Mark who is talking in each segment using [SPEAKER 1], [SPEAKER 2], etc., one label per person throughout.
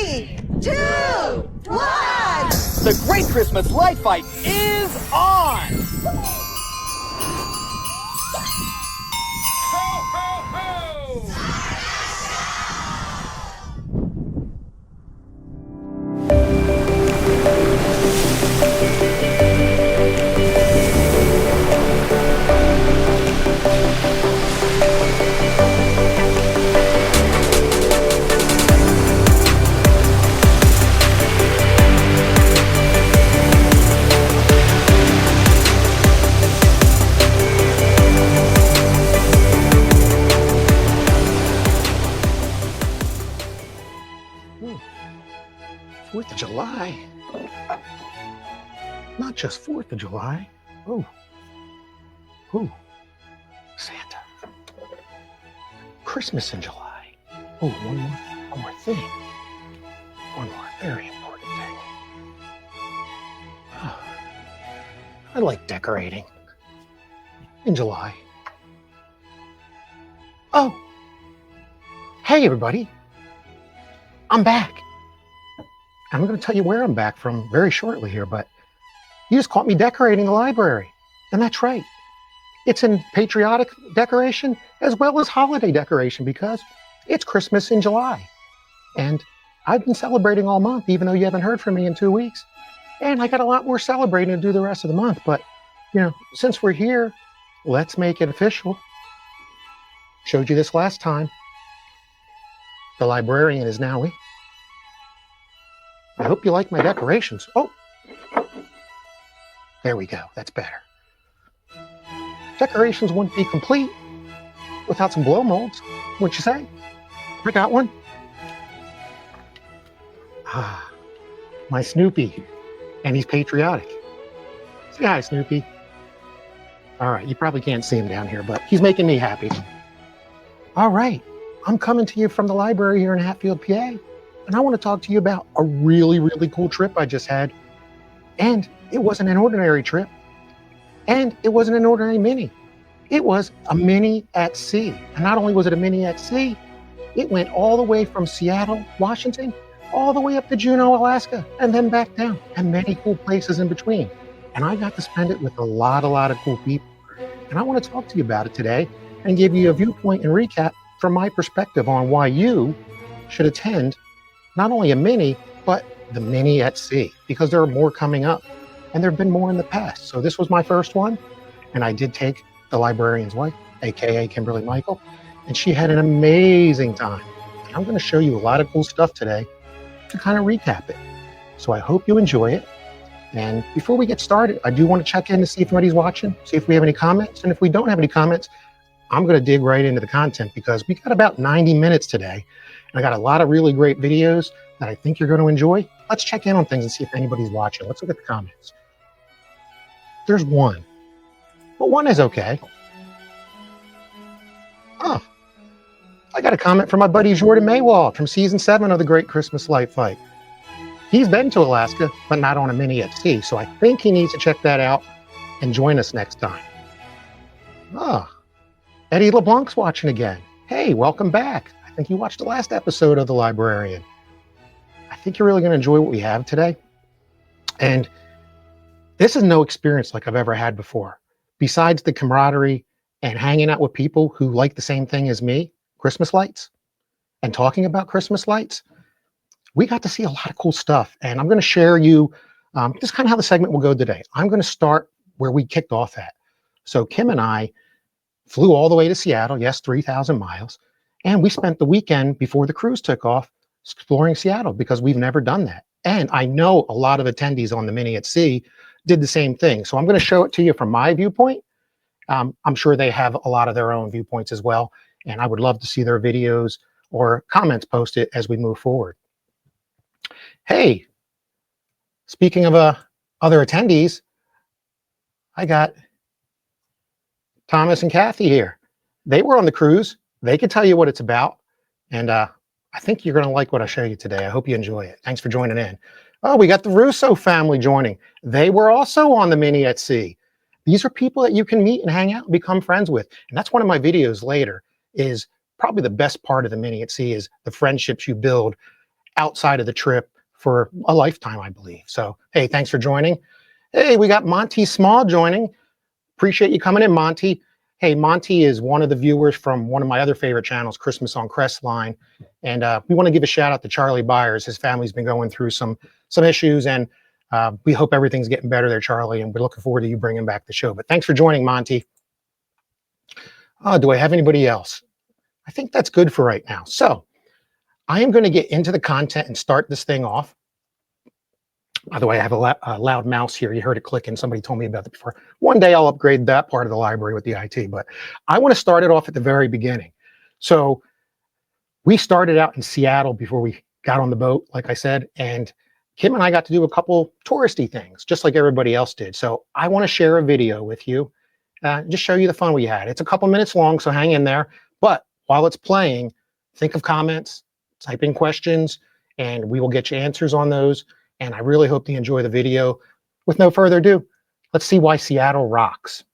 [SPEAKER 1] 3, 2, 1.
[SPEAKER 2] The Great Christmas Light Fight is on! Ho, ho, ho!
[SPEAKER 3] Fourth of July. Not just 4th of July. Oh. Santa. Christmas in July. Oh, one more thing. One more very important thing. Oh, I like decorating in July. Oh. Hey, everybody. I'm back. I'm going to tell you where I'm back from very shortly here, but you just caught me decorating the library. And that's right. It's in patriotic decoration as well as holiday decoration because it's Christmas in July. And I've been celebrating all month, even though you haven't heard from me in 2 weeks. And I got a lot more celebrating to do the rest of the month. But, you know, since we're here, let's make it official. Showed you this last time. The librarian is now. I hope you like my decorations. Oh, there we go. That's better. Decorations wouldn't be complete without some blow molds. What'd you say? I got one. Ah, my Snoopy. And he's patriotic. Say hi, Snoopy. All right, you probably can't see him down here, but he's making me happy. All right, I'm coming to you from the library here in Hatfield, PA. And I want to talk to you about a really, really cool trip I just had. And it wasn't an ordinary trip. And it wasn't an ordinary mini. It was a mini at sea. And not only was it a mini at sea, it went all the way from Seattle, Washington, all the way up to Juneau, Alaska, and then back down, and many cool places in between. And I got to spend it with a lot of cool people. And I want to talk to you about it today and give you a viewpoint and recap from my perspective on why you should attend not only a mini, but the mini at sea, because there are more coming up. And there have been more in the past. So this was my first one. And I did take the librarian's wife, AKA Kimberly Michael, and she had an amazing time. And I'm going to show you a lot of cool stuff today to kind of recap it. So I hope you enjoy it. And before we get started, I do want to check in to see if anybody's watching, see if we have any comments. And if we don't have any comments, I'm going to dig right into the content because we got about 90 minutes today. And I got a lot of really great videos that I think you're going to enjoy. Let's check in on things and see if anybody's watching. Let's look at the comments. There's one, but one is okay. Oh, I got a comment from my buddy Jordan Maywald from season 7 of the Great Christmas Light Fight. He's been to Alaska, but not on a mini at sea. So I think he needs to check that out and join us next time. Ah, Eddie LeBlanc's watching again. Hey, welcome back. I think you watched the last episode of The Librarian. I think you're really going to enjoy what we have today. And this is no experience like I've ever had before. Besides the camaraderie and hanging out with people who like the same thing as me, Christmas lights, and talking about Christmas lights, we got to see a lot of cool stuff. And I'm going to share you just kind of how the segment will go today. I'm going to start where we kicked off at. So Kim and I flew all the way to Seattle, yes, 3,000 miles. And we spent the weekend before the cruise took off exploring Seattle because we've never done that. And I know a lot of attendees on the mini at sea did the same thing. So I'm going to show it to you from my viewpoint. I'm sure they have a lot of their own viewpoints as well. And I would love to see their videos or comments posted as we move forward. Hey, speaking of other attendees, I got Thomas and Kathy here. They were on the cruise. They could tell you what it's about. And I think you're going to like what I show you today. I hope you enjoy it. Thanks for joining in. Oh, we got the Russo family joining. They were also on the mini at sea. These are people that you can meet and hang out and become friends with. And that's one of my videos later, is probably the best part of the mini at sea is the friendships you build outside of the trip for a lifetime, I believe. So, hey, thanks for joining. Hey, we got Monty Small joining. Appreciate you coming in, Monty. Hey, Monty is one of the viewers from one of my other favorite channels, Christmas on Crestline. And we want to give a shout out to Charlie Byers. His family's been going through some issues, and we hope everything's getting better there, Charlie, and we're looking forward to you bringing back the show. But thanks for joining, Monty. Do I have anybody else? I think that's good for right now. So I am going to get into the content and start this thing off. By the way, I have a loud mouse here. You heard it clicking. Somebody told me about it before. One day I'll upgrade that part of the library with the IT, but I want to start it off at the very beginning. So we started out in Seattle before we got on the boat, like I said, and Kim and I got to do a couple touristy things, just like everybody else did. So I want to share a video with you, just show you the fun we had. It's a couple minutes long, so hang in there. But while it's playing, think of comments, type in questions, and we will get you answers on those. And I really hope you enjoy the video. With no further ado, let's see why Seattle rocks.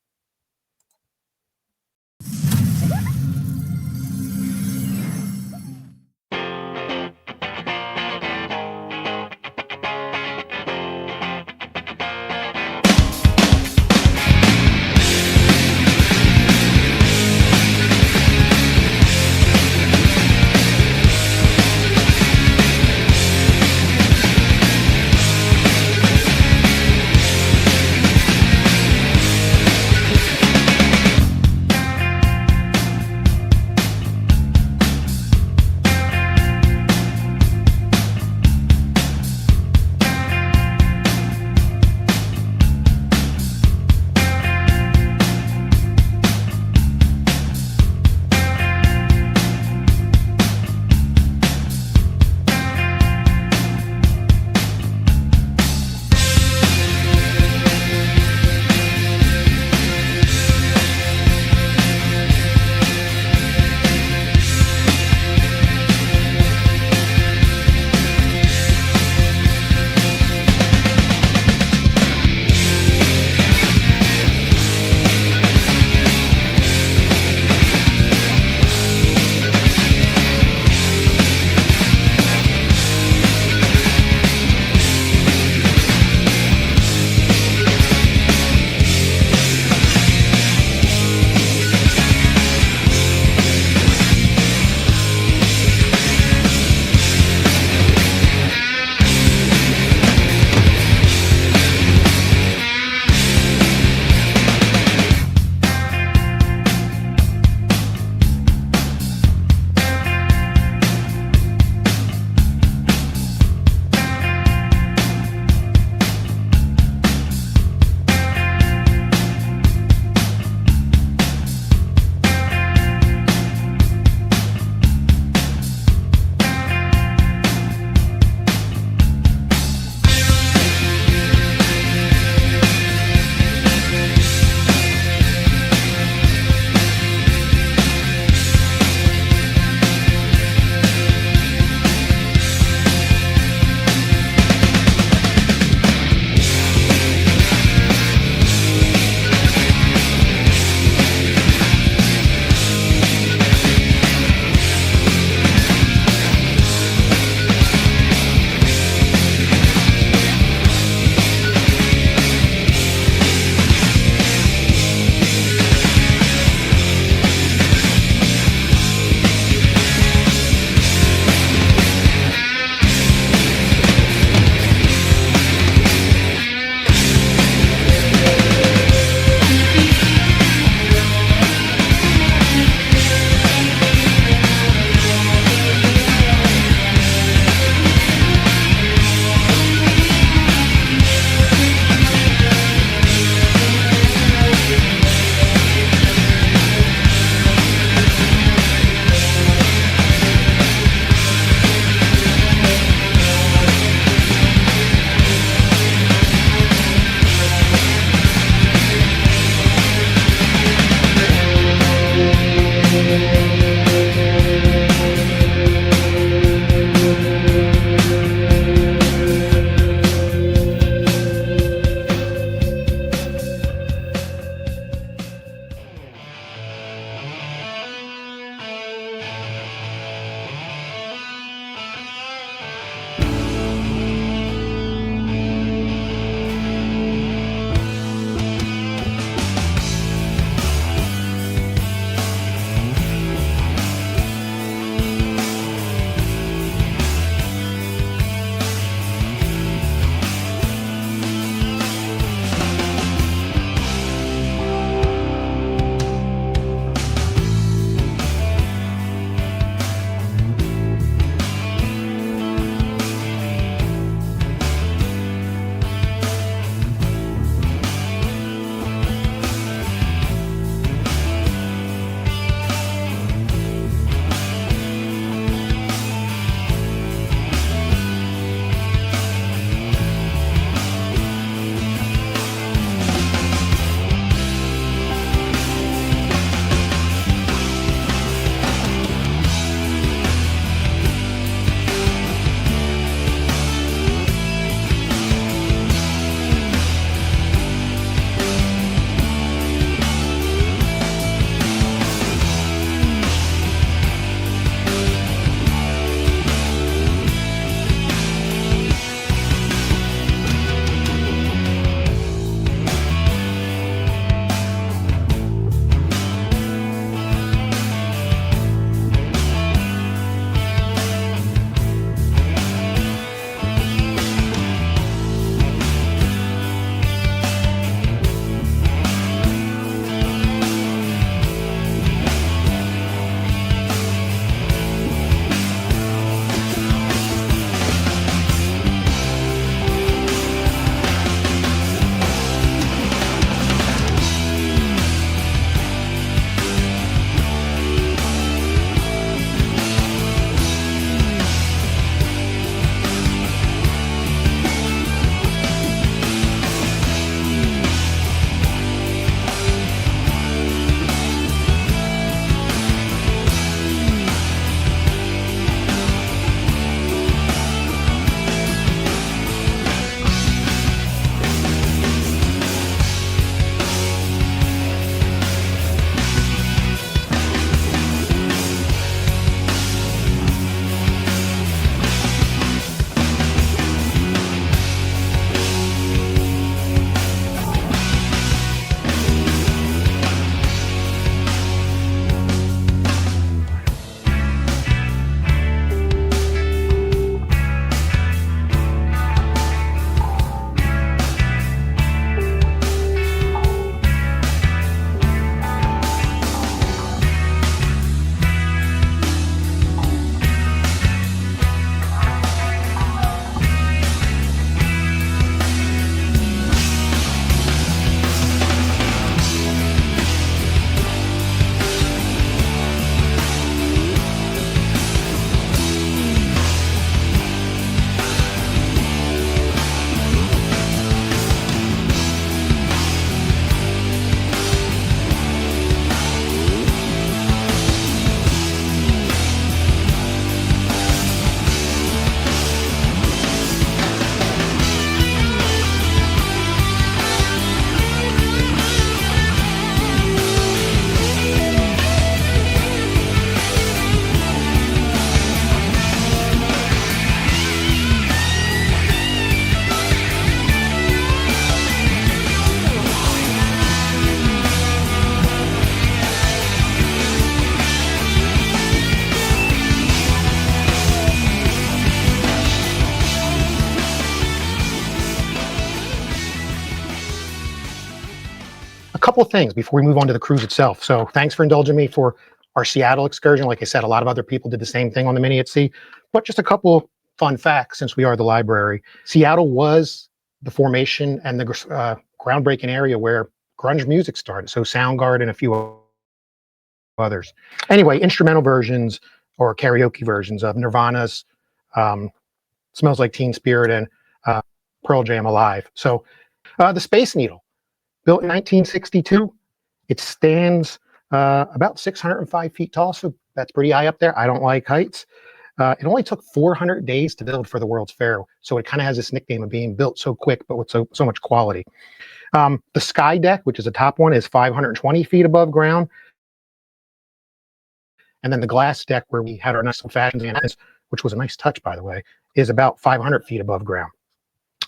[SPEAKER 3] couple of things before we move on to the cruise itself. So thanks for indulging me for our Seattle excursion. Like I said, a lot of other people did the same thing on the Mini at Sea, but just a couple fun facts since we are the library. Seattle was the formation and the groundbreaking area where grunge music started. So Soundgarden and a few others. Anyway, instrumental versions or karaoke versions of Nirvana's Smells Like Teen Spirit and Pearl Jam Alive. So the Space Needle, built in 1962, it stands about 605 feet tall, so that's pretty high up there. I don't like heights. It only took 400 days to build for the World's Fair, so it kind of has this nickname of being built so quick, but with so much quality. The Sky Deck, which is the top one, is 520 feet above ground. And then the glass deck, where we had our nice fashions and which was a nice touch, by the way, is about 500 feet above ground.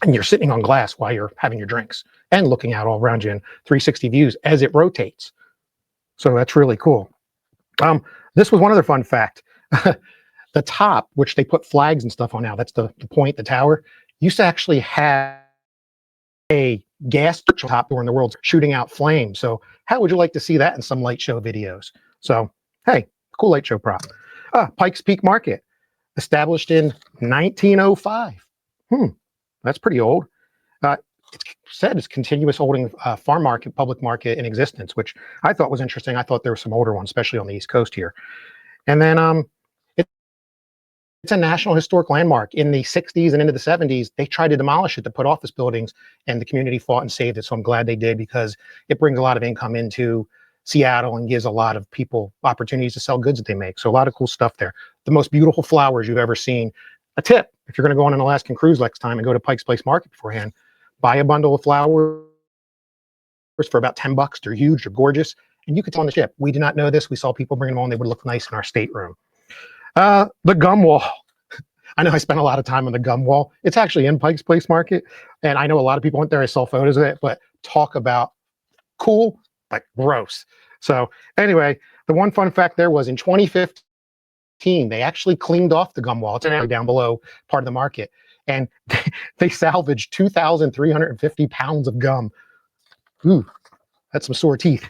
[SPEAKER 3] And you're sitting on glass while you're having your drinks and looking out all around you in 360 views as it rotates. So that's really cool. This was one other fun fact. The top, which they put flags and stuff on now, that's the point, the tower, used to actually have a gas top during the world's shooting out flames. So how would you like to see that in some light show videos? So, hey, cool light show prop. Pikes Peak Market, established in 1905. That's pretty old. It's said it's continuous holding farm market, public market in existence, which I thought was interesting. I thought there were some older ones, especially on the East Coast here. And then it's a National Historic Landmark. In the 60s and into the 70s, they tried to demolish it to put office buildings, and the community fought and saved it. So I'm glad they did, because it brings a lot of income into Seattle and gives a lot of people opportunities to sell goods that they make. So a lot of cool stuff there. The most beautiful flowers you've ever seen. A tip, if you're going to go on an Alaskan cruise next time and go to Pike's Place Market beforehand, buy a bundle of flowers for about $10. They're huge, they're gorgeous, and you could tell on the ship. We did not know this. We saw people bring them on. They would look nice in our stateroom. The gum wall. I know I spent a lot of time on the gum wall. It's actually in Pike's Place Market, and I know a lot of people went there. I saw photos of it, but talk about cool, like gross. So anyway, the one fun fact there was in 2015, they actually cleaned off the gum wall. It's down below part of the market, and they salvaged 2,350 pounds of gum. Ooh, that's some sore teeth.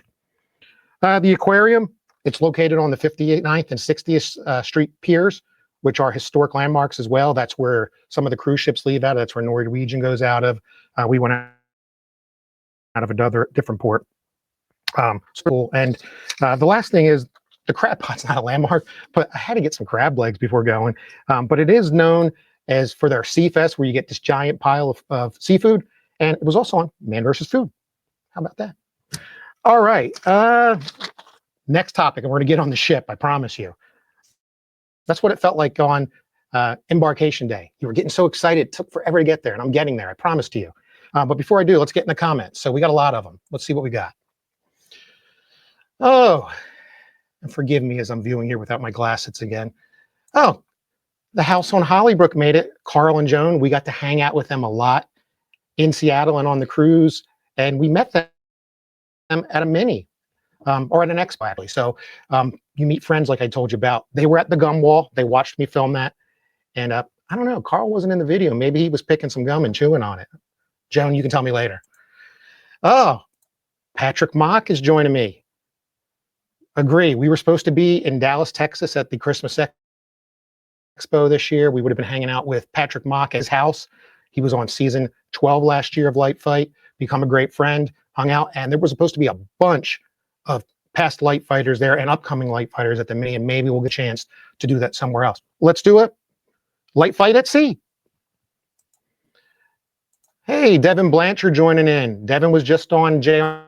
[SPEAKER 3] The aquarium, it's located on the 58th, 9th, and 60th Street piers, which are historic landmarks as well. That's where some of the cruise ships leave out of. That's where Norwegian goes out of. We went out of another different port. So, and the last thing is the crab pot's not a landmark, but I had to get some crab legs before going. But it is known as for their Sea Fest, where you get this giant pile of seafood. And it was also on Man vs. Food. How about that? All right. Next topic, and we're going to get on the ship, I promise you. That's what it felt like on embarkation day. You were getting so excited, it took forever to get there, and I'm getting there, I promise to you. But before I do, let's get in the comments. So we got a lot of them. Let's see what we got. Oh, and forgive me as I'm viewing here without my glasses again. Oh, the house on Hollybrook made it. Carl and Joan, we got to hang out with them a lot in Seattle and on the cruise, and we met them at a Mini. Or at an expo, actually. So you meet friends like I told you about. They were at the gum wall. They watched me film that. And I don't know, Carl wasn't in the video. Maybe he was picking some gum and chewing on it. Joan, you can tell me later. Oh, Patrick Mock is joining me. Agree. We were supposed to be in Dallas, Texas at the Christmas Expo this year. We would have been hanging out with Patrick Mock at his house. He was on season 12 last year of Light Fight, become a great friend, hung out, and there was supposed to be a bunch of past light fighters there and upcoming light fighters at the Mini, and maybe we'll get a chance to do that somewhere else. Let's do it. Light Fight at Sea. Hey, Devin Blanchard joining in. Devin was just on J.R.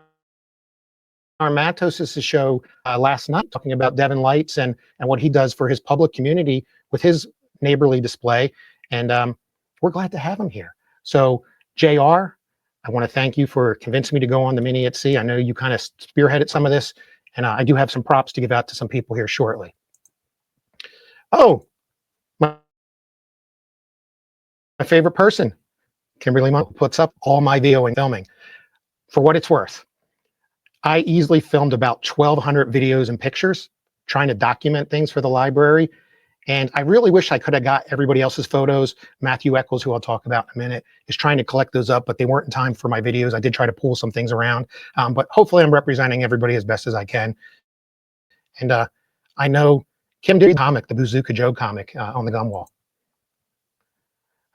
[SPEAKER 3] Matos' show last night, talking about Devin Lights and what he does for his public community with his neighborly display, and we're glad to have him here. So, J.R., I want to thank you for convincing me to go on the Mini at Sea. I know you kind of spearheaded some of this, and I do have some props to give out to some people here shortly. Oh, my favorite person, Kimberly Monk, puts up all my video and filming. For what it's worth, I easily filmed about 1,200 videos and pictures trying to document things for the library, And I really wish I could have got everybody else's photos. Matthew Eccles, who I'll talk about in a minute, is trying to collect those up, but they weren't in time for my videos. I did try to pull some things around, but hopefully I'm representing everybody as best as I can. And I know Kim did the comic, the Bazooka Joe comic on the gum wall.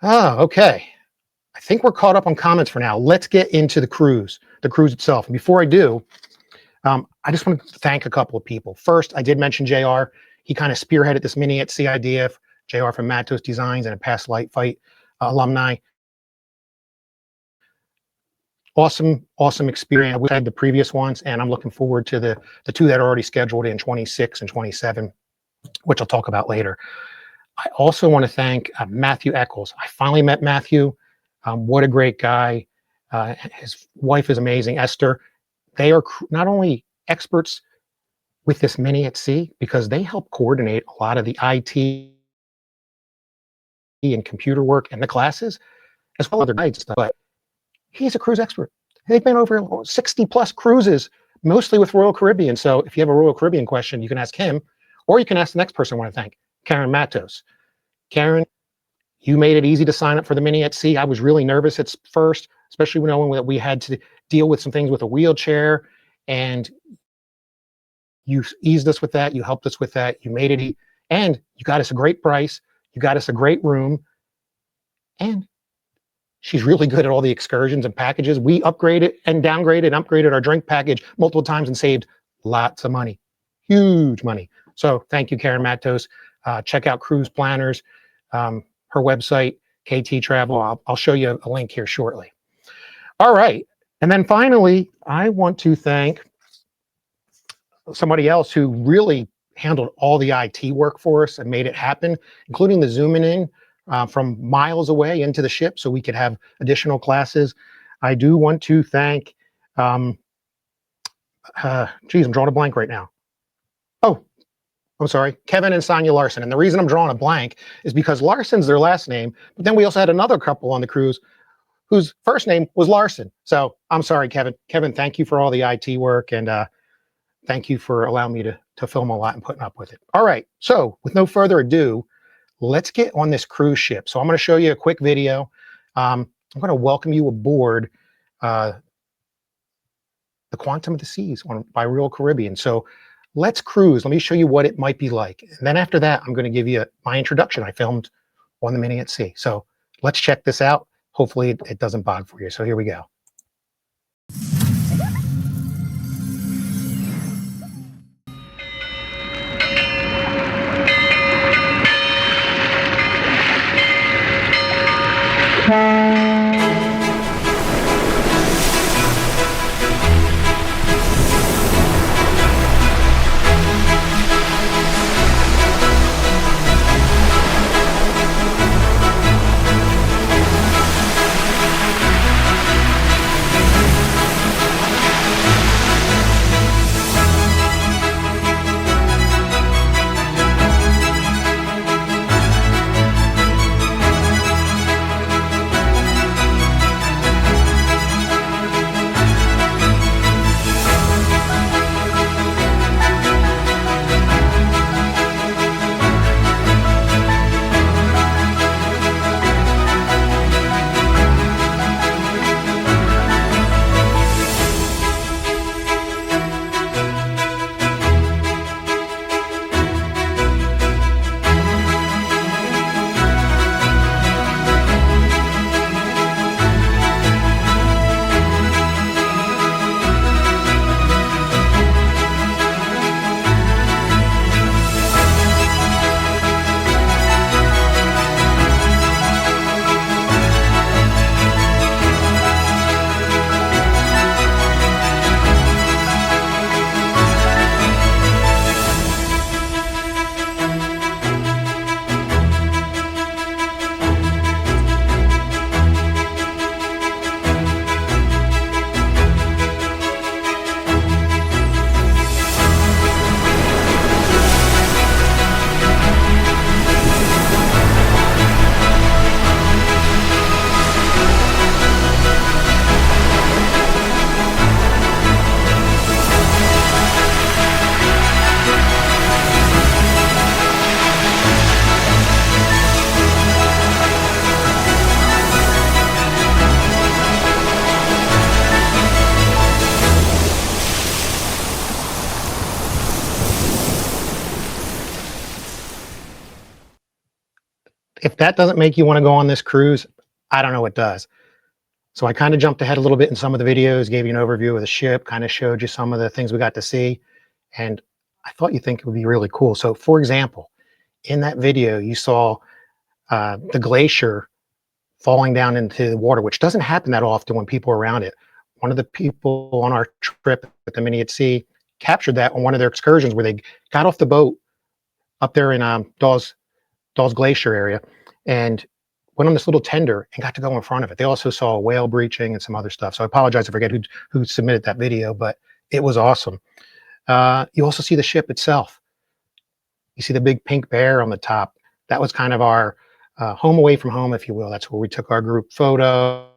[SPEAKER 3] Oh, okay. I think we're caught up on comments for now. Let's get into the cruise itself. And before I do, I just want to thank a couple of people. First, I did mention JR. He kind of spearheaded this mini at sea idea. JR from Matos Designs and a past Light Fight alumni. Awesome experience. We had the previous ones, and I'm looking forward to the two that are already scheduled in 26 and 27, which I'll talk about later. I also want to thank Matthew Eccles. I finally met Matthew. What a great guy. His wife is amazing, Esther. They are not only experts with this mini at sea, because they help coordinate a lot of the IT and computer work and the classes, as well as their guides stuff. But he's a cruise expert. They've been over 60 plus cruises, mostly with Royal Caribbean. So if you have a Royal Caribbean question, you can ask him, or you can ask the next person I want to thank, Karen Matos. Karen, you made it easy to sign up for the mini at sea. I was really nervous at first, especially knowing that we had to deal with some things with a wheelchair, and you eased us with that. You helped us with that. You made it, and you got us a great price. You got us a great room, and she's really good at all the excursions and packages. We upgraded and downgraded and upgraded our drink package multiple times and saved lots of money, huge money. So thank you, Karen Matos. Check out Cruise Planners, her website, KT Travel. I'll show you a link here shortly. All right. And then finally, I want to thank somebody else who really handled all the IT work for us and made it happen, including the zooming in from miles away into the ship so we could have additional classes. I do want to thank, geez, I'm drawing a blank right now. Oh, I'm sorry, Kevin and Sonia Larson. And the reason I'm drawing a blank is because Larson's their last name, but then we also had another couple on the cruise whose first name was Larson. So I'm sorry, Kevin. Kevin, thank you for all the IT work, and thank you for allowing me to film a lot and putting up with it. All right, so with no further ado, let's get on this cruise ship. So I'm going to show you a quick video. I'm going to welcome you aboard the Quantum of the Seas by Royal Caribbean. So let's cruise. Let me show you what it might be like. And then after that, I'm going to give you my introduction I filmed on the mini at sea. So let's check this out. Hopefully it doesn't bog for you. So here we go. if that doesn't make you want to go on this cruise, I don't know what does. So I kind of jumped ahead a little bit in some of the videos, gave you an overview of the ship, kind of showed you some of the things we got to see. And I thought you'd think it would be really cool. So for example, in that video, you saw the glacier falling down into the water, which doesn't happen that often when people are around it. One of the people on our trip at the Mini at Sea captured that on one of their excursions where they got off the boat up there in Dawes Glacier area and went on this little tender and got to go in front of it. They also saw a whale breaching and some other stuff. So I apologize, I forget who submitted that video, but it was awesome. You also see the ship itself. You see the big pink bear on the top. That was kind of our home away from home, if you will. That's where we took our group photo.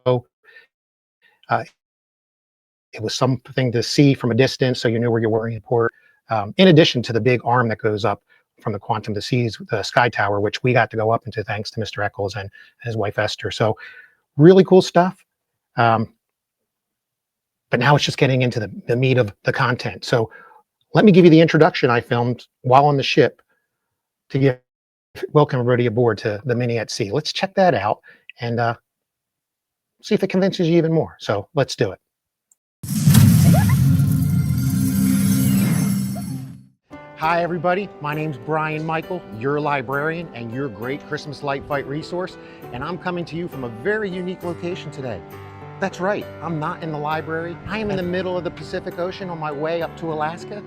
[SPEAKER 3] It was something to see from a distance, so you knew where you were in the port. In addition to the big arm that goes up from the Quantum to Seas, the Sky Tower, which we got to go up into thanks to Mr. Eccles and his wife Esther. So really cool stuff. But now it's just getting into the meat of the content. So let me give you the introduction I filmed while on the ship to welcome everybody aboard to the Mini at Sea. Let's check that out and see if it convinces you even more. So let's do it. Hi everybody, my name's Brian Michael, your librarian and your great Christmas Light Fight resource, and I'm coming to you from a very unique location today. That's right, I'm not in the library. I am in the middle of the Pacific Ocean on my way up to Alaska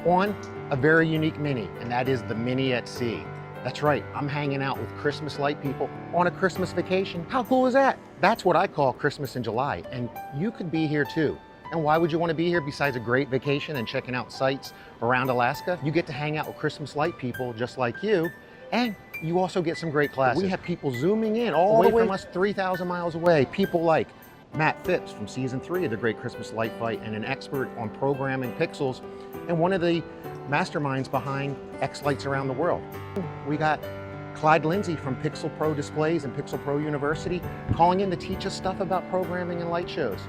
[SPEAKER 3] on a very unique Mini, and that is the Mini at Sea. That's right, I'm hanging out with Christmas light people on a Christmas vacation. How cool is that? That's what I call Christmas in July, and you could be here too. And why would you want to be here besides a great vacation and checking out sights around Alaska? You get to hang out with Christmas light people just like you, and you also get some great classes. We have people zooming in all the way from us 3,000 miles away. People like Matt Phipps from season 3 of the Great Christmas Light Fight and an expert on programming pixels and one of the masterminds behind X Lights Around the World. We got Clyde Lindsay from Pixel Pro Displays and Pixel Pro University calling in to teach us stuff about programming and light shows.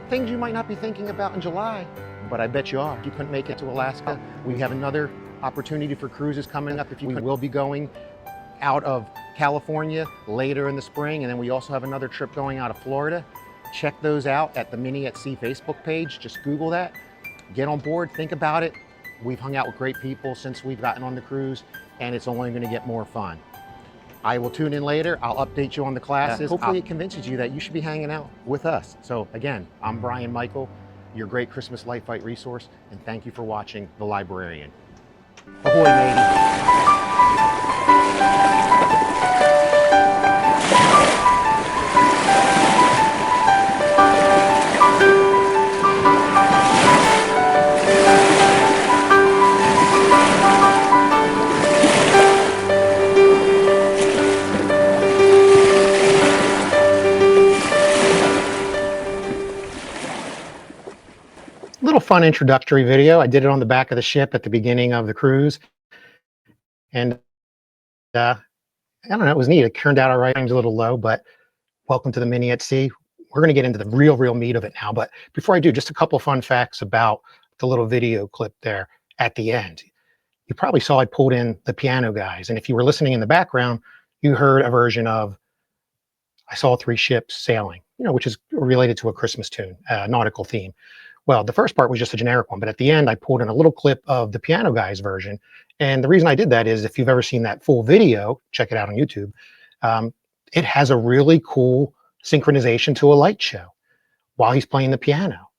[SPEAKER 3] Things you might not be thinking about in July, but I bet you are. If you couldn't make it to Alaska, we have another opportunity for cruises coming up. We will be going out of California later in the spring, and then we also have another trip going out of Florida. Check those out at the Mini at Sea Facebook page. Just Google that, get on board, think about it. We've hung out with great people since we've gotten on the cruise, and it's only going to get more fun. I will tune in later. I'll update you on the classes. Hopefully it convinces you that you should be hanging out with us. So again, I'm Brian Michael, your great Christmas Light Fight resource, and thank you for watching The Librarian. Ahoy, matey. Little fun introductory video. I did it on the back of the ship at the beginning of the cruise. And I don't know, it was neat. It turned out all right. Time's a little low, but welcome to the Mini at Sea. We're going to get into the real meat of it now. But before I do, just a couple fun facts about the little video clip there at the end. You probably saw I pulled in the piano guys. And if you were listening in the background, you heard a version of I Saw Three Ships Sailing, which is related to a Christmas tune, nautical theme. Well, the first part was just a generic one, but at the end, I pulled in a little clip of the Piano Guys version. And the reason I did that is if you've ever seen that full video, check it out on YouTube, it has a really cool synchronization to a light show while he's playing the piano.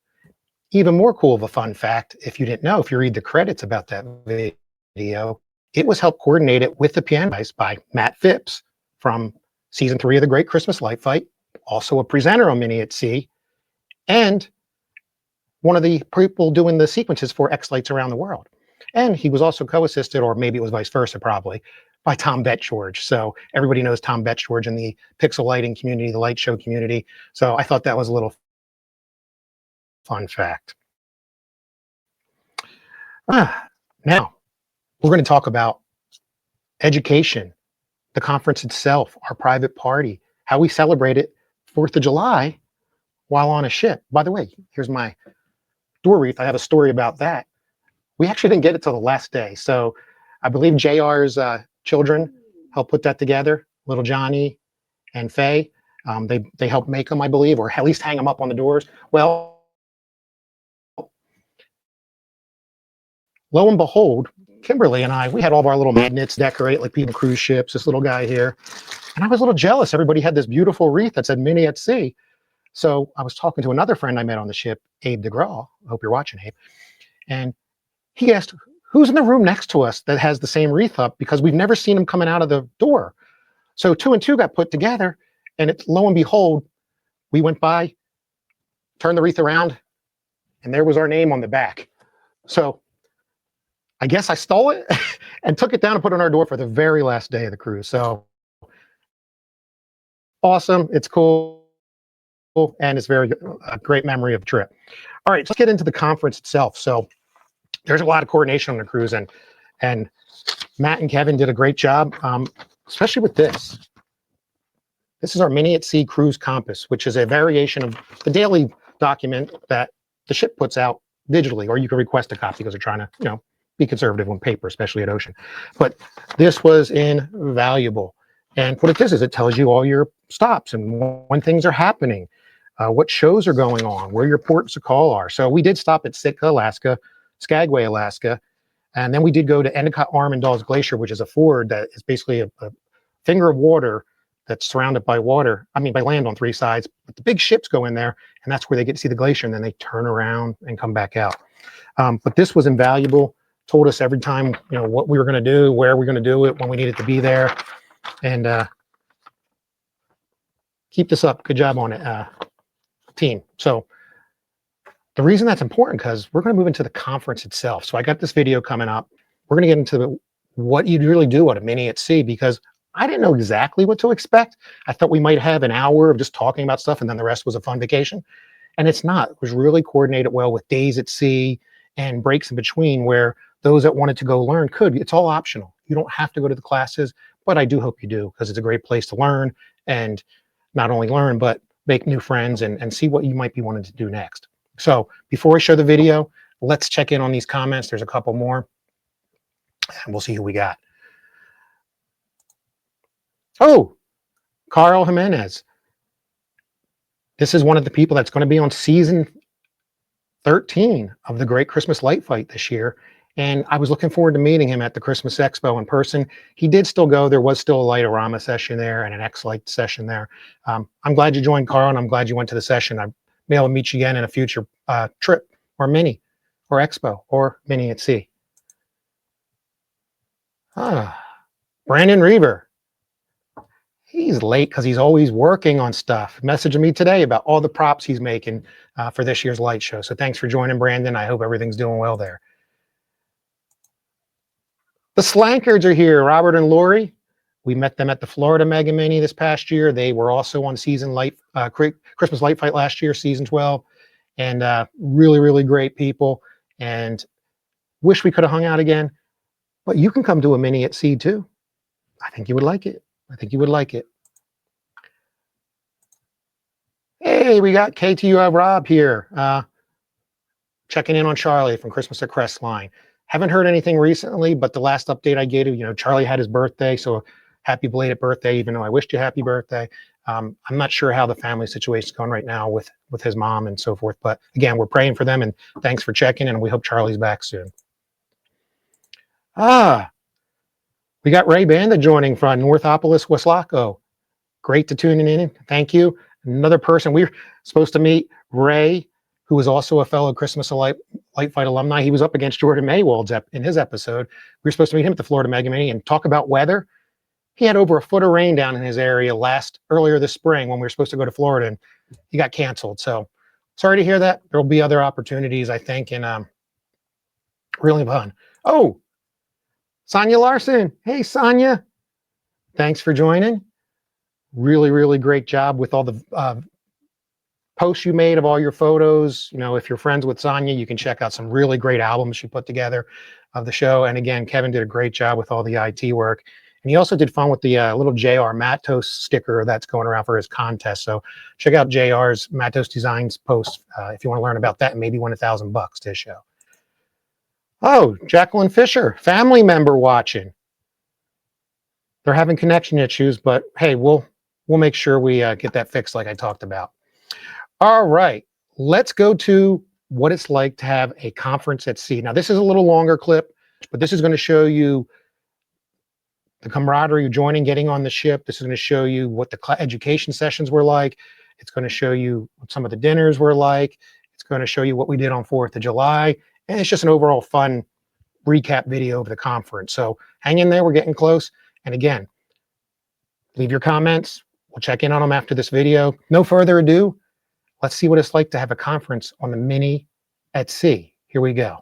[SPEAKER 3] Even more cool of a fun fact, if you didn't know, if you read the credits about that video, it was helped coordinated with the Piano Guys by Matt Phipps from season 3 of the Great Christmas Light Fight, also a presenter on Mini at Sea, and one of the people doing the sequences for X Lights Around the World. And he was also co-assisted, or maybe it was vice versa probably, by Tom Betgeorge. So everybody knows Tom Betgeorge in the pixel lighting community, the light show community. So I thought that was a little fun fact. Now, we're going to talk about education, the conference itself, our private party, how we celebrated 4th of July while on a ship. By the way, here's my door wreath. I have a story about that. We actually didn't get it till the last day. So I believe JR's children helped put that together. little Johnny and Faye. They helped make them, I believe, or at least hang them up on the doors. Well, lo and behold, Kimberly and I, we had all of our little magnets decorate like people on cruise ships, this little guy here. And I was a little jealous. Everybody had this beautiful wreath that said Mini at Sea. So I was talking to another friend I met on the ship, Abe DeGraw. I hope you're watching, Abe. And he asked, who's in the room next to us that has the same wreath up? Because we've never seen him coming out of the door. So 2 and 2 got put together, and lo and behold, we went by, turned the wreath around, and there was our name on the back. So I guess I stole it and took it down and put it on our door for the very last day of the cruise. So awesome. It's cool. And it's a great memory of the trip. All right, let's get into the conference itself. So there's a lot of coordination on the cruise, and Matt and Kevin did a great job, especially with this. This is our Mini at Sea Cruise Compass, which is a variation of the daily document that the ship puts out digitally, or you can request a copy because they're trying to, be conservative on paper, especially at ocean. But this was invaluable. And what it does is it tells you all your stops and when things are happening, what shows are going on, where your ports of call are. So we did stop at Sitka, Alaska, Skagway, Alaska, and then we did go to Endicott Armandall's Glacier, which is a ford that is basically a finger of water that's surrounded by water, by land on 3 sides. But the big ships go in there, and that's where they get to see the glacier, and then they turn around and come back out. But this was invaluable. Told us every time, what we were going to do, where we're going to do it, when we needed to be there. And keep this up. Good job on it, team. So the reason that's important, because we're going to move into the conference itself. So I got this video coming up. We're going to get into what you'd really do at a Mini at Sea, because I didn't know exactly what to expect. I thought we might have an hour of just talking about stuff, and then the rest was a fun vacation. And it's not. It was really coordinated well with days at sea and breaks in between, where those that wanted to go learn could. It's all optional. You don't have to go to the classes, but I do hope you do, because it's a great place to learn, and not only learn, but make new friends and see what you might be wanting to do next. So before I show the video, let's check in on these comments. There's a couple more, and we'll see who we got. Oh, Carl Jimenez. This is one of the people that's going to be on season 13 of the Great Christmas Light Fight this year. And I was looking forward to meeting him at the Christmas Expo in person. He did still go. There was still a Light-O-Rama session there and an X-Light session there. I'm glad you joined, Carl, and I'm glad you went to the session. I may be able to meet you again in a future trip, or Mini, or Expo, or Mini at Sea. Brandon Reaver. He's late because he's always working on stuff. Messaging me today about all the props he's making for this year's light show. So thanks for joining, Brandon. I hope everything's doing well there. The Slankards are here, Robert and Lori. We met them at the Florida Mega Mini this past year. They were also on season Christmas Light Fight last year, season 12. And really, really great people. And wish we could have hung out again. But you can come to a Mini at Sea too. I think you would like it. I think you would like it. Hey, we got KTU Rob here. Checking in on Charlie from Christmas at Crestline. Haven't heard anything recently, but the last update I gave you, Charlie had his birthday, so happy belated birthday, even though I wished you happy birthday. I'm not sure how the family situation is going right now with his mom and so forth, but again, we're praying for them, and thanks for checking, and we hope Charlie's back soon. We got Ray Banda joining from Northopolis, Weslaco. Great to tune in. Thank you. Another person, we were supposed to meet Ray, who was also a fellow Christmas Light Fight alumni. He was up against Jordan Maywald's in his episode. We were supposed to meet him at the Florida Mega Mini and talk about weather. He had over a foot of rain down in his area earlier this spring when we were supposed to go to Florida, and he got canceled. So sorry to hear that. There will be other opportunities, I think, and really fun. Oh, Sonia Larson. Hey, Sonia. Thanks for joining. Really, really great job with all the posts you made of all your photos. If you're friends with Sonia, you can check out some really great albums she put together of the show. And again, Kevin did a great job with all the IT work. And he also did fun with the little JR Matos sticker that's going around for his contest. So check out JR's Matos Designs post if you want to learn about that and maybe win $1,000 to his show. Oh, Jacqueline Fisher, family member watching. They're having connection issues, but hey, we'll make sure we get that fixed like I talked about. All right, let's go to what it's like to have a conference at sea. Now, this is a little longer clip, but this is going to show you the camaraderie of joining, getting on the ship. This is going to show you what the education sessions were like. It's going to show you what some of the dinners were like. It's going to show you what we did on 4th of July. And it's just an overall fun recap video of the conference. So hang in there. We're getting close. And again, leave your comments. We'll check in on them after this video. No further ado, let's see what it's like to have a conference on the Mini at sea. Here we go.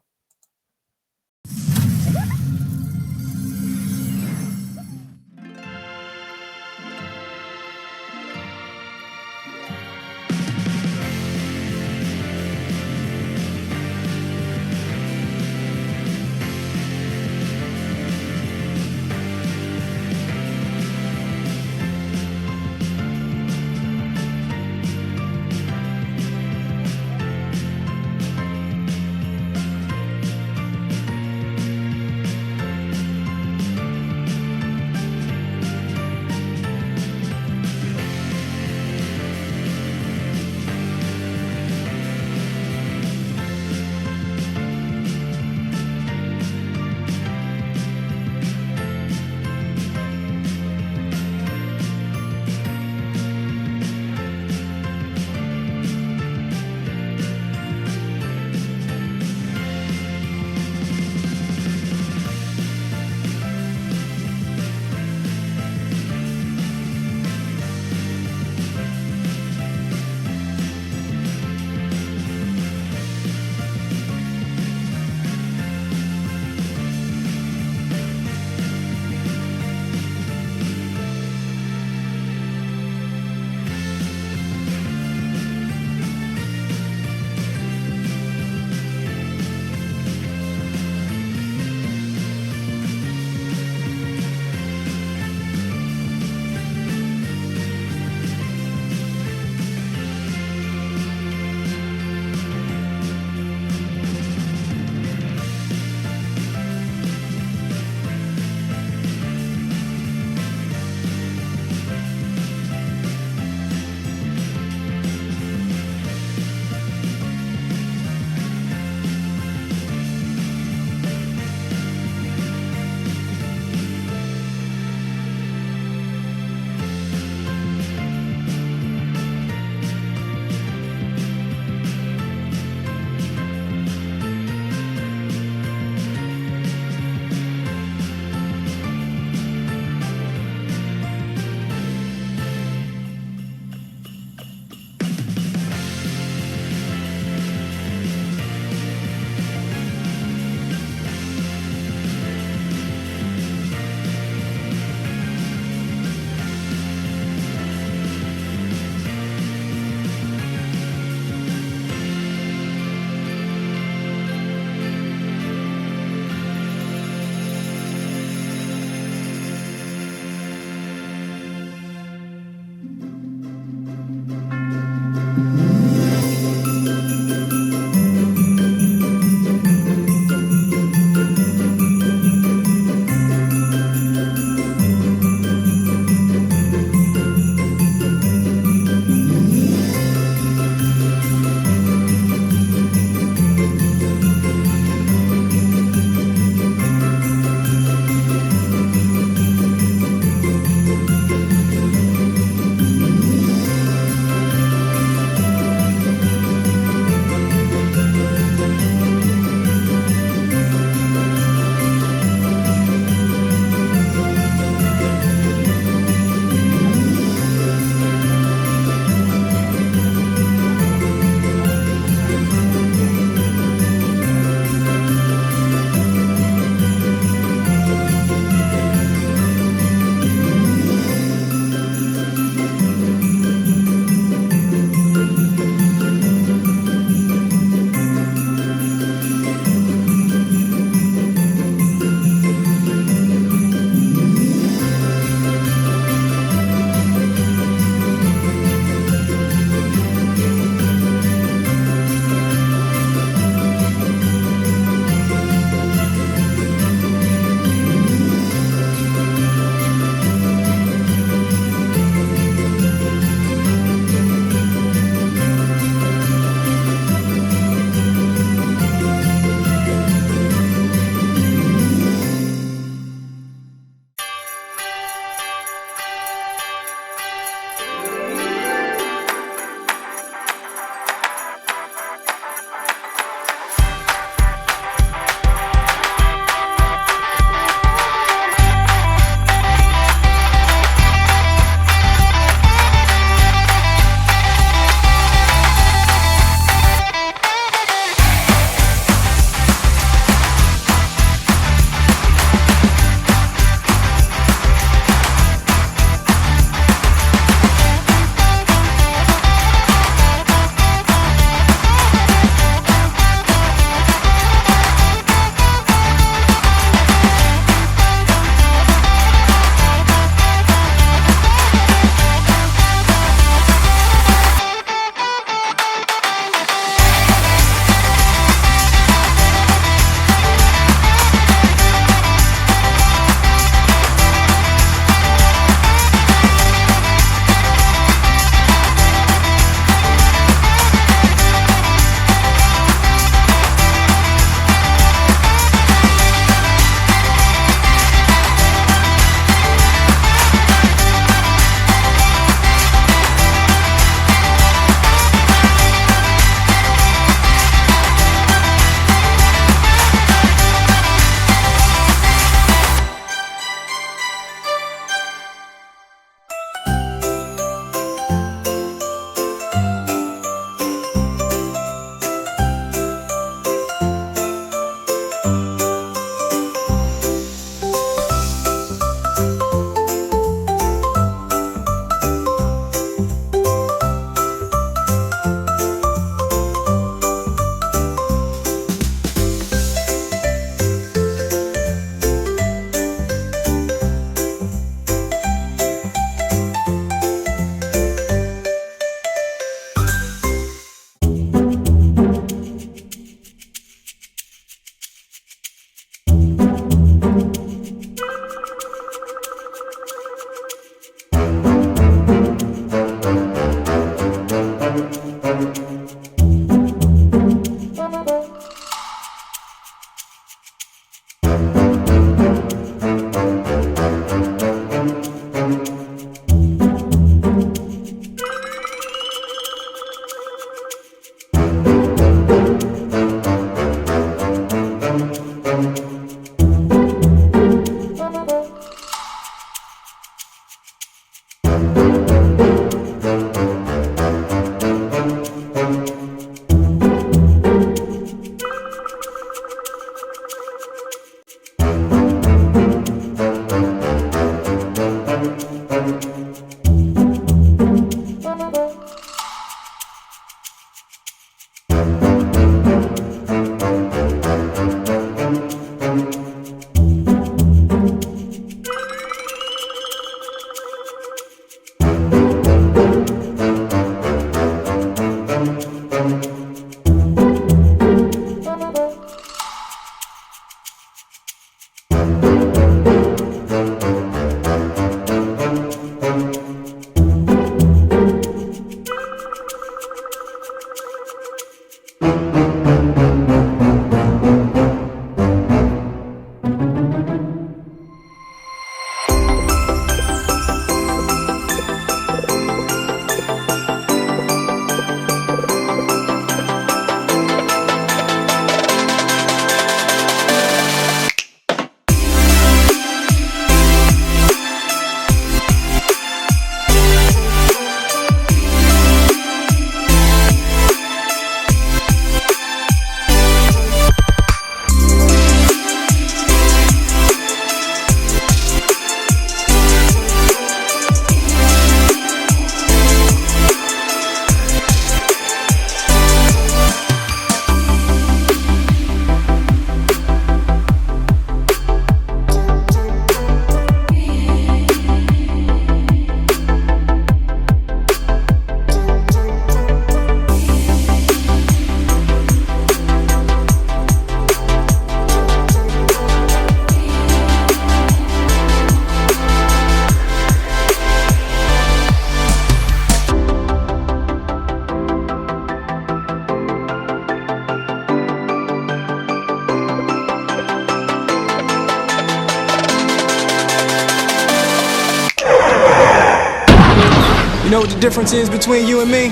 [SPEAKER 4] Know what the difference is between you and me?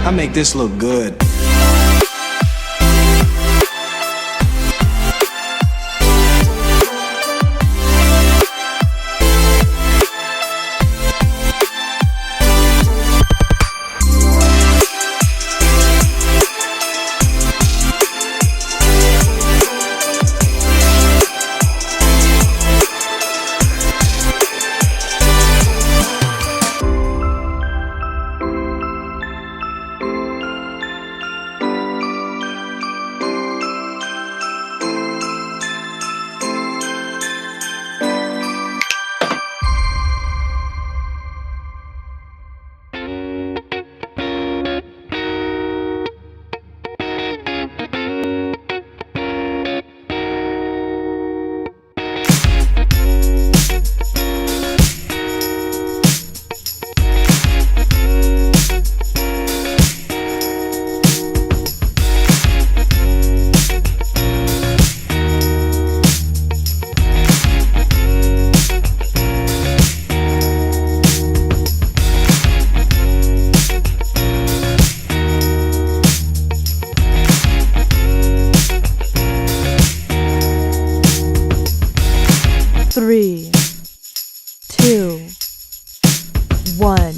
[SPEAKER 4] I make this look good.
[SPEAKER 1] Three, two, one.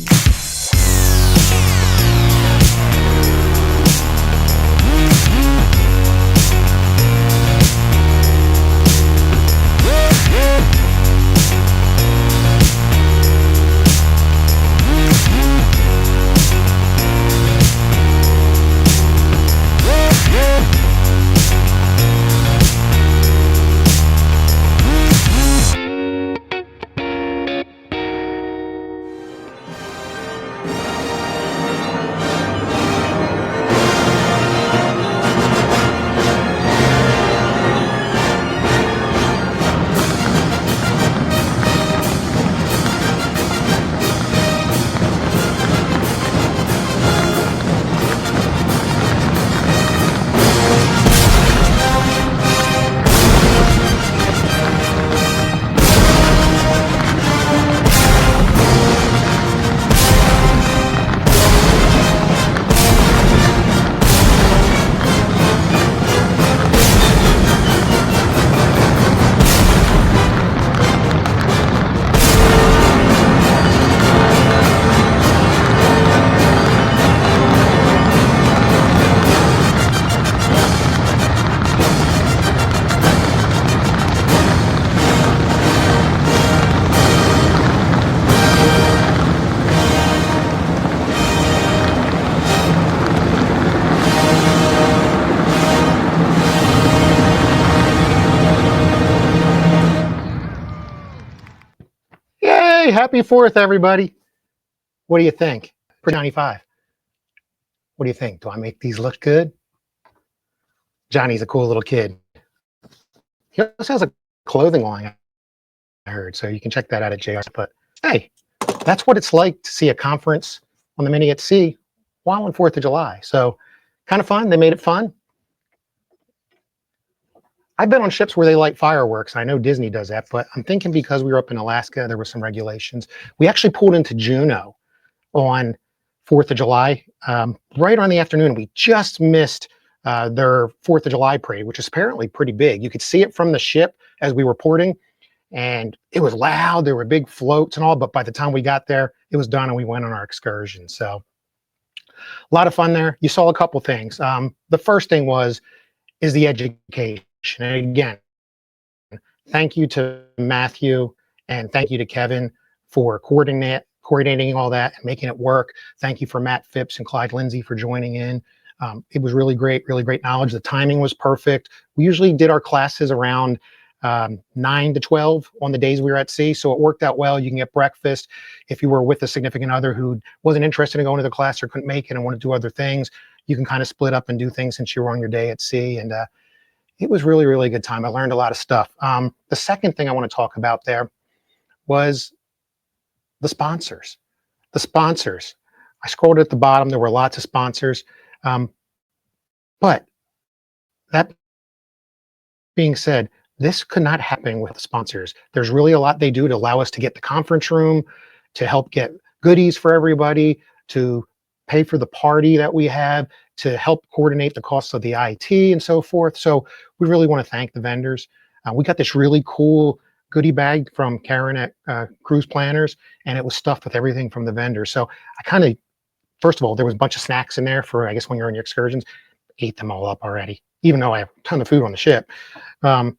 [SPEAKER 3] Yay! Happy 4th, everybody. What do you think? For 95. What do you think? Do I make these look good? Johnny's a cool little kid. He also has a clothing line, I heard, so you can check that out at JR. But hey, that's what it's like to see a conference on the Mini at Sea while on 4th of July. So kind of fun. They made it fun. I've been on ships where they light fireworks. I know Disney does that, but I'm thinking because we were up in Alaska, there were some regulations. We actually pulled into Juneau on 4th of July, right on the afternoon. We just missed their 4th of July parade, which is apparently pretty big. You could see it from the ship as we were porting, and it was loud. There were big floats and all, but by the time we got there, it was done and we went on our excursion. So a lot of fun there. You saw a couple things. The first thing is the education. And again, thank you to Matthew and thank you to Kevin for coordinating all that and making it work. Thank you for Matt Phipps and Clyde Lindsay for joining in. It was really great knowledge. The timing was perfect. We usually did our classes around 9 to 12 on the days we were at sea, so it worked out well. You can get breakfast. If you were with a significant other who wasn't interested in going to the class or couldn't make it and wanted to do other things, you can kind of split up and do things since you were on your day at sea. And it was really good time. I learned a lot of stuff. The second thing I want to talk about there was the sponsors. The sponsors. I scrolled at the bottom. There were lots of sponsors. But that being said, this could not happen with sponsors. There's really a lot they do to allow us to get the conference room, to help get goodies for everybody, to pay for the party that we have, to help coordinate the costs of the IT and so forth. So we really want to thank the vendors. We got this really cool goodie bag from Karen at Cruise Planners, and it was stuffed with everything from the vendors. So I kind of, first of all, there was a bunch of snacks in there for, I guess, when you're on your excursions. Ate them all up already, even though I have a ton of food on the ship.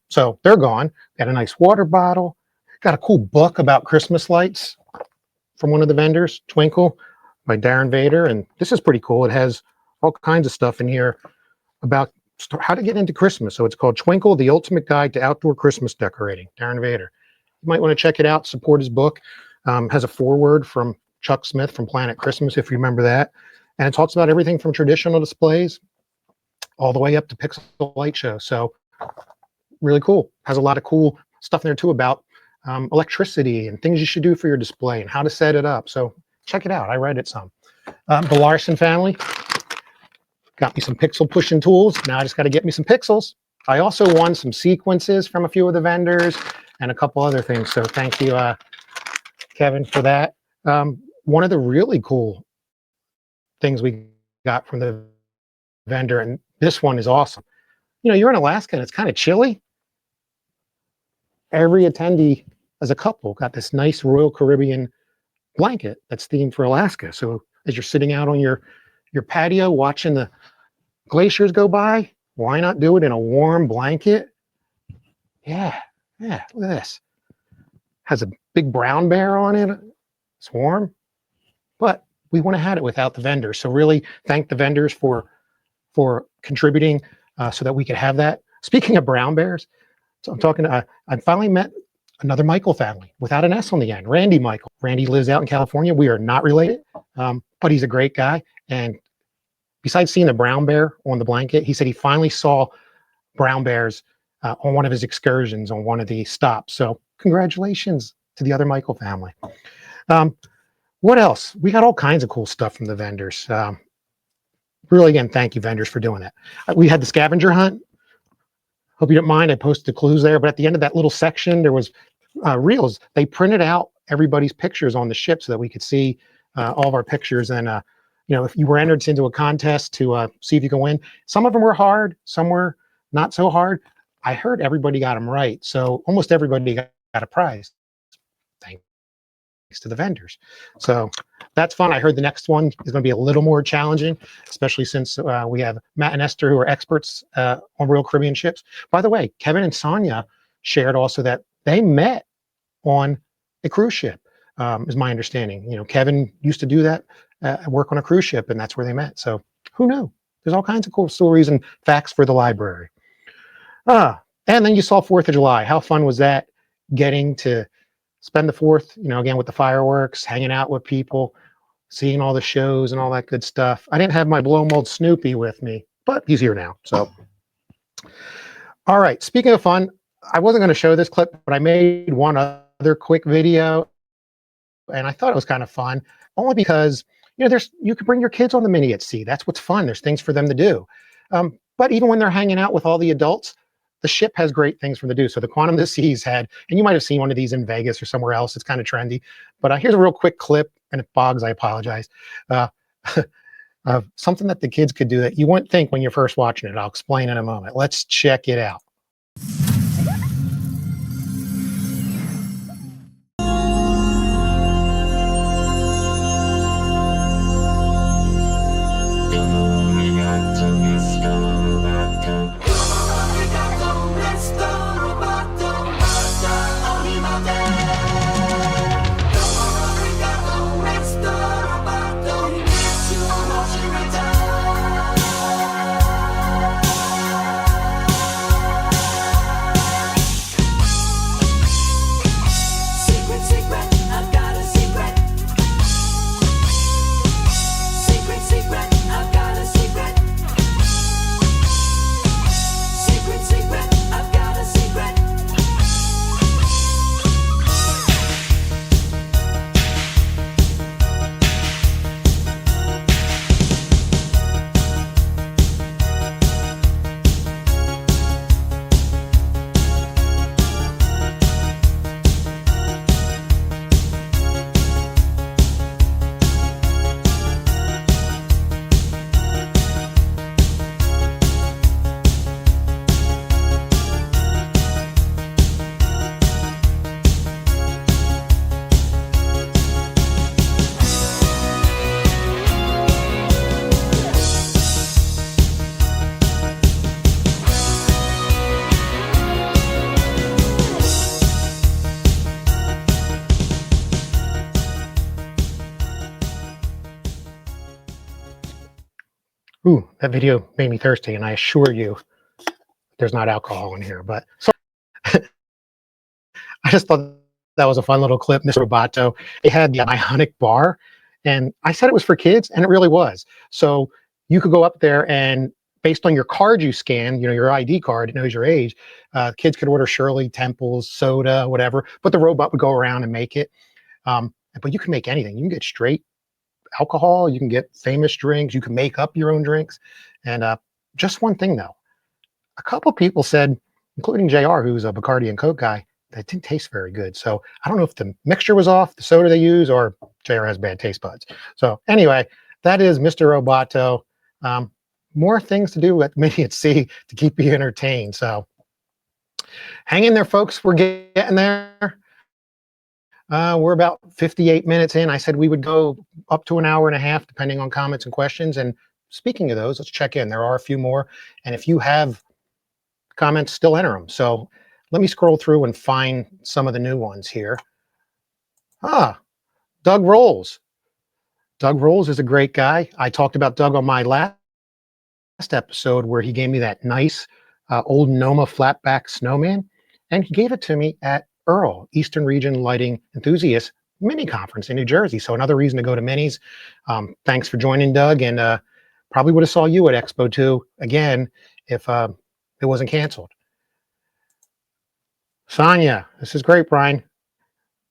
[SPEAKER 3] So they're gone. Got a nice water bottle. Got a cool book about Christmas lights from one of the vendors, Twinkle by Darren Vader. And this is pretty cool. It has all kinds of stuff in here about how to get into Christmas. So it's called Twinkle, the Ultimate Guide to Outdoor Christmas Decorating, Darren Vader. You might want to check it out, support his book. Has a foreword from Chuck Smith from Planet Christmas, if you remember that. And it talks about everything from traditional displays all the way up to Pixel Light Show. So really cool. Has a lot of cool stuff in there too about electricity and things you should do for your display and how to set it up. So check it out. I read it some. The Larson family got me some pixel pushing tools. Now I just got to get me some pixels. I also won some sequences from a few of the vendors and a couple other things. So thank you, Kevin, for that. One of the really cool things we got from the vendor, and this one is awesome. You know, you're in Alaska and it's kind of chilly. Every attendee as a couple got this nice Royal Caribbean blanket that's themed for Alaska. So as you're sitting out on your patio watching the glaciers go by, why not do it in a warm blanket? Yeah, look at this. Has a big brown bear on it. It's warm, but we wouldn't have had it without the vendors. So really thank the vendors for contributing so that we could have that. Speaking of brown bears, so I'm talking, I finally met another Michael family without an S on the end, Randy Michael. Randy lives out in California. We are not related, but he's a great guy. And besides seeing the brown bear on the blanket, he said he finally saw brown bears on one of his excursions on one of the stops. So congratulations to the other Michael family. What else? We got all kinds of cool stuff from the vendors. Really, again, thank you, vendors, for doing that. We had the scavenger hunt. Hope you don't mind. I posted the clues there, but at the end of that little section, there was reels. They printed out everybody's pictures on the ship so that we could see all of our pictures. And you know, if you were entered into a contest to see if you can win, some of them were hard, some were not so hard. I heard everybody got them right, so almost everybody got a prize. Thanks to the vendors. So that's fun. I heard the next one is going to be a little more challenging, especially since we have Matt and Esther, who are experts on Royal Caribbean ships. By the way, Kevin and Sonia shared also that they met on a cruise ship, is my understanding. You know, Kevin used to do that, work on a cruise ship, and that's where they met. So who knew? There's all kinds of cool stories and facts for the library. And then you saw 4th of July. How fun was that? Getting to spend the 4th, you know, again, with the fireworks, hanging out with people, seeing all the shows and all that good stuff. I didn't have my blow mold Snoopy with me, but he's here now. So, all right. Speaking of fun, I wasn't going to show this clip, but I made one other quick video, and I thought it was kind of fun, only because, you know, you could bring your kids on the Mini at Sea. That's what's fun. There's things for them to do. But even when they're hanging out with all the adults, the ship has great things for them to do. So the Quantum of the Seas had, and you might have seen one of these in Vegas or somewhere else. It's kind of trendy. But here's a real quick clip, and if Boggs, I apologize, of something that the kids could do that you wouldn't think when you're first watching it. I'll explain in a moment. Let's check it out. Ooh, that video made me thirsty, and I assure you there's not alcohol in here. But so I just thought that was a fun little clip. Mr. Roboto, it had the Ionic bar, and I said it was for kids, and it really was. So you could go up there and based on your card you scan, your ID card, it knows your age. Kids could order Shirley Temples, soda, whatever, but the robot would go around and make it. But you can make anything. You can get straight alcohol, you can get famous drinks, you can make up your own drinks. And just one thing though, a couple people said, including JR, who's a Bacardi and Coke guy, that it didn't taste very good. So I don't know if the mixture was off, the soda they use, or JR has bad taste buds. So anyway, that is Mr. Roboto. More things to do at Mini at Sea to keep you entertained. So hang in there, folks. We're getting there. We're about 58 minutes in. I said we would go up to an hour and a half, depending on comments and questions. And speaking of those, let's check in. There are a few more. And if you have comments, still enter them. So let me scroll through and find some of the new ones here. Doug Rolls. Doug Rolls is a great guy. I talked about Doug on my last episode where he gave me that nice old Noma flatback snowman. And he gave it to me at Earl, Eastern Region Lighting Enthusiast Mini Conference in New Jersey. So another reason to go to Minis. Thanks for joining, Doug. And probably would have saw you at Expo 2 again if it wasn't canceled. Sonia, this is great, Brian.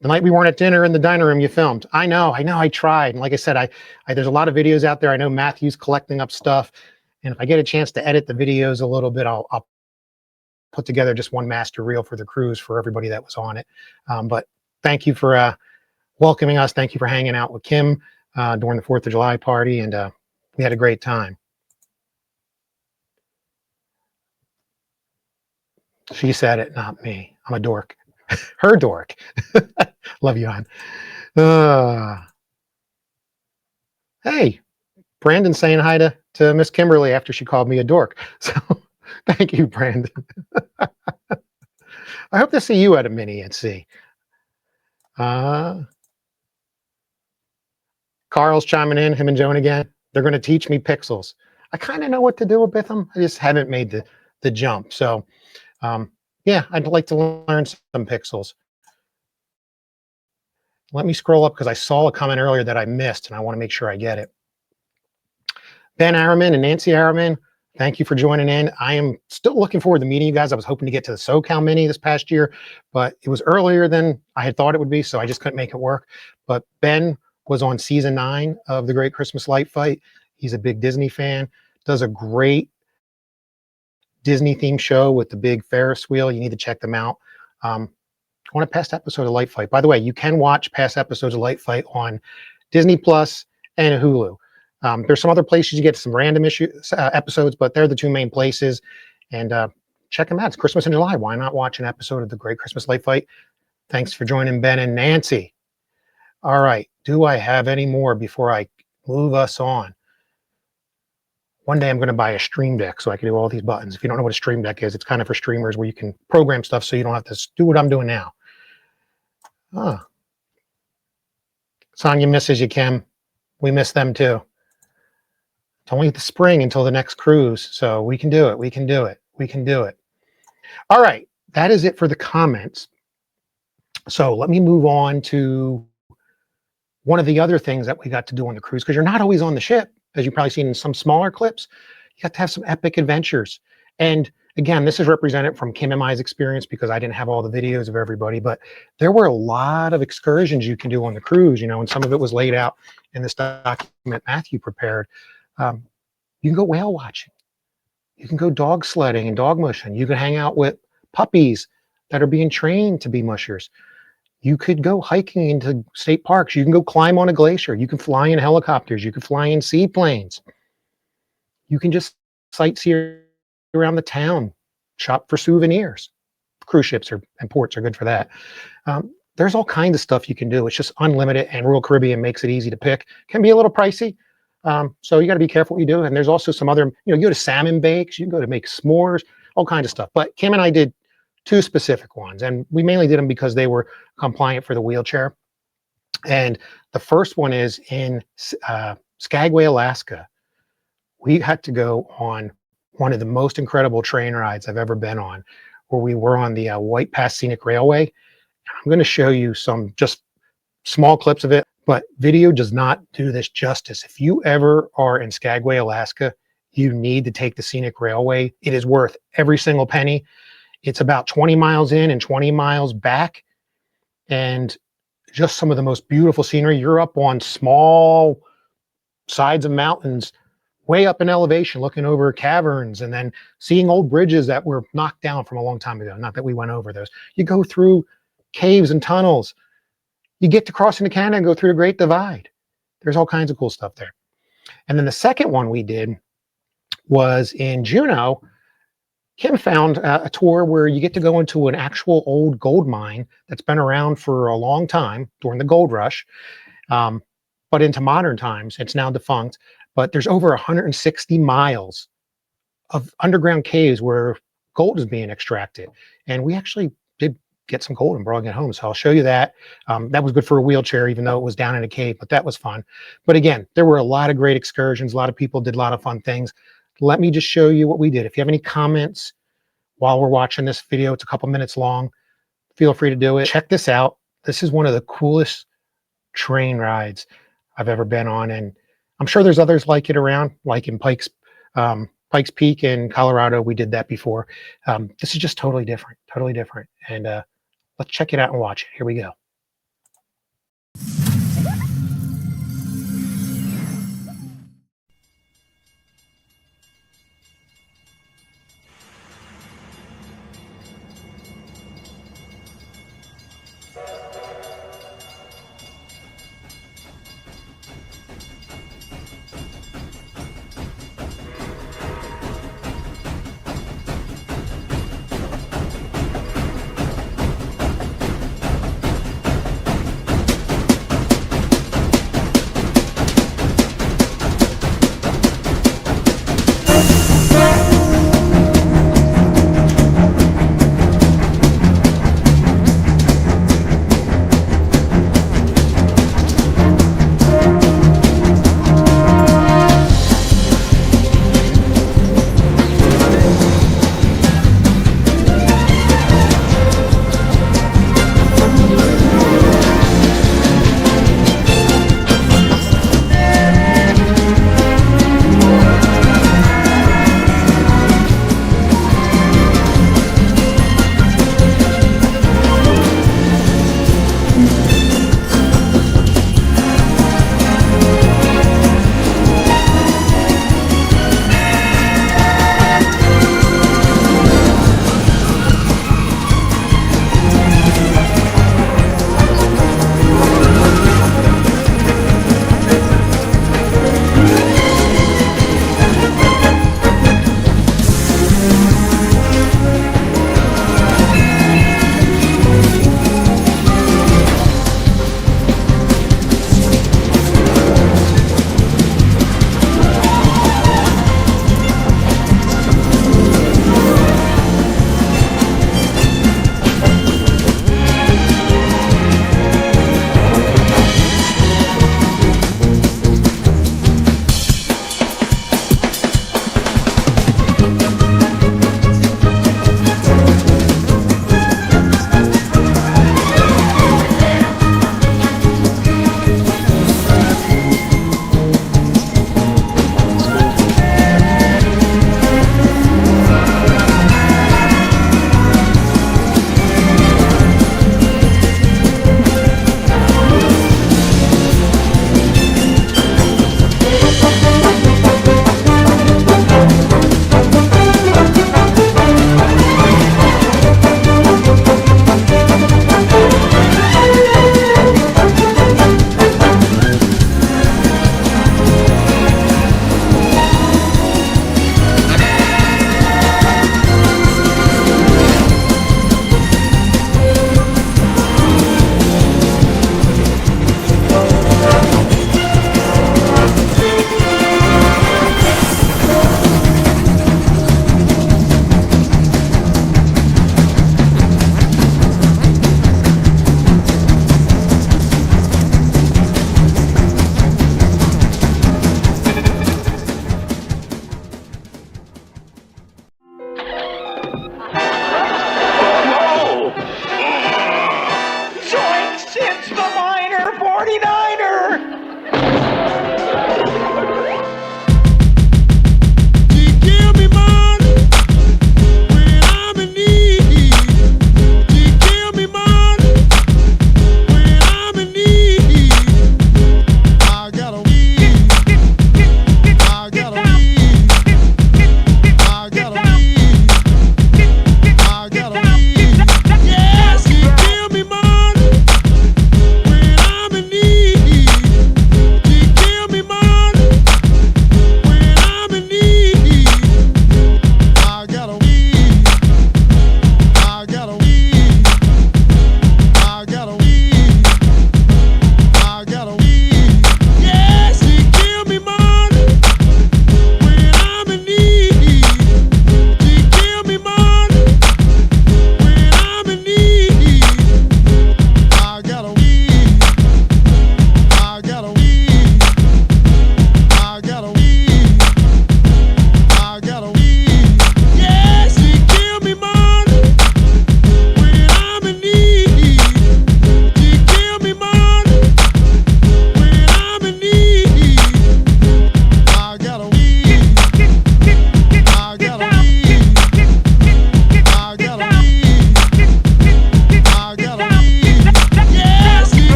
[SPEAKER 3] The night we weren't at dinner in the dining room, you filmed. I know, I tried. And like I said, there's a lot of videos out there. I know Matthew's collecting up stuff. And if I get a chance to edit the videos a little bit, I'll put together just one master reel for the cruise for everybody that was on it. But thank you for welcoming us. Thank you for hanging out with Kim during the 4th of July party. And we had a great time. She said it, not me. I'm a dork. Her dork. Love you, hon. Hey, Brandon's saying hi to Miss Kimberly after she called me a dork. So thank you, Brandon. I hope to see you at a Mini at Sea. Carl's chiming in, him and Joan again. They're going to teach me pixels. I kind of know what to do with them. I just haven't made the jump. So yeah, I'd like to learn some pixels. Let me scroll up because I saw a comment earlier that I missed and I want to make sure I get it. Ben Araman and Nancy Araman, thank you for joining in. I am still looking forward to meeting you guys. I was hoping to get to the SoCal Mini this past year, but it was earlier than I had thought it would be, so I just couldn't make it work. But Ben was on season 9 of The Great Christmas Light Fight. He's a big Disney fan, does a great Disney themed show with the big Ferris wheel. You need to check them out. On a past episode of Light Fight. By the way, you can watch past episodes of Light Fight on Disney Plus and Hulu. There's some other places you get some random episodes, but they're the 2 main places. And check them out. It's Christmas in July. Why not watch an episode of The Great Christmas Light Fight? Thanks for joining, Ben and Nancy. All right. Do I have any more before I move us on? One day I'm going to buy a Stream Deck so I can do all these buttons. If you don't know what a Stream Deck is, it's kind of for streamers where you can program stuff so you don't have to do what I'm doing now. Sonia misses you, Kim. We miss them too. It's only the spring until the next cruise, so we can do it. We can do it. We can do it. All right, that is it for the comments. So let me move on to one of the other things that we got to do on the cruise, because you're not always on the ship, as you've probably seen in some smaller clips. You got to have some epic adventures. And again, this is represented from Kim and I's experience because I didn't have all the videos of everybody, but there were a lot of excursions you can do on the cruise, and some of it was laid out in this document Matthew prepared. You can go whale watching. You can go dog sledding and dog mushing. You can hang out with puppies that are being trained to be mushers. You could go hiking into state parks. You can go climb on a glacier. You can fly in helicopters. You can fly in seaplanes. You can just sightsee around the town, shop for souvenirs. Cruise ships and ports are good for that. There's all kinds of stuff you can do. It's just unlimited, and Royal Caribbean makes it easy to pick. Can be a little pricey, so you got to be careful what you do. And there's also some other, you go to salmon bakes, you can go to make s'mores, all kinds of stuff. But Kim and I did 2 specific ones, and we mainly did them because they were compliant for the wheelchair. And the first one is in Skagway, Alaska, we had to go on one of the most incredible train rides I've ever been on, where we were on the White Pass Scenic Railway. I'm going to show you some just small clips of it, but video does not do this justice. If you ever are in Skagway, Alaska, you need to take the Scenic Railway. It is worth every single penny. It's about 20 miles in and 20 miles back, and just some of the most beautiful scenery. You're up on small sides of mountains, way up in elevation, looking over caverns, and then seeing old bridges that were knocked down from a long time ago. Not that we went over those. You go through caves and tunnels. You get to cross into Canada and go through the Great Divide. There's all kinds of cool stuff there. And then the second one we did was in Juneau. Kim found a tour where you get to go into an actual old gold mine that's been around for a long time during the gold rush, but into modern times. It's now defunct, but there's over 160 miles of underground caves where gold is being extracted. And we actually did get some gold and brought it home. So I'll show you that. That was good for a wheelchair, even though it was down in a cave, but that was fun. But again, there were a lot of great excursions. A lot of people did a lot of fun things. Let me just show you what we did. If you have any comments while we're watching this video, it's a couple minutes long, feel free to do it. Check this out. This is one of the coolest train rides I've ever been on. And I'm sure there's others like it around, like in Pikes Peak in Colorado. We did that before. This is just totally different, totally different. And let's check it out and watch it. Here we go.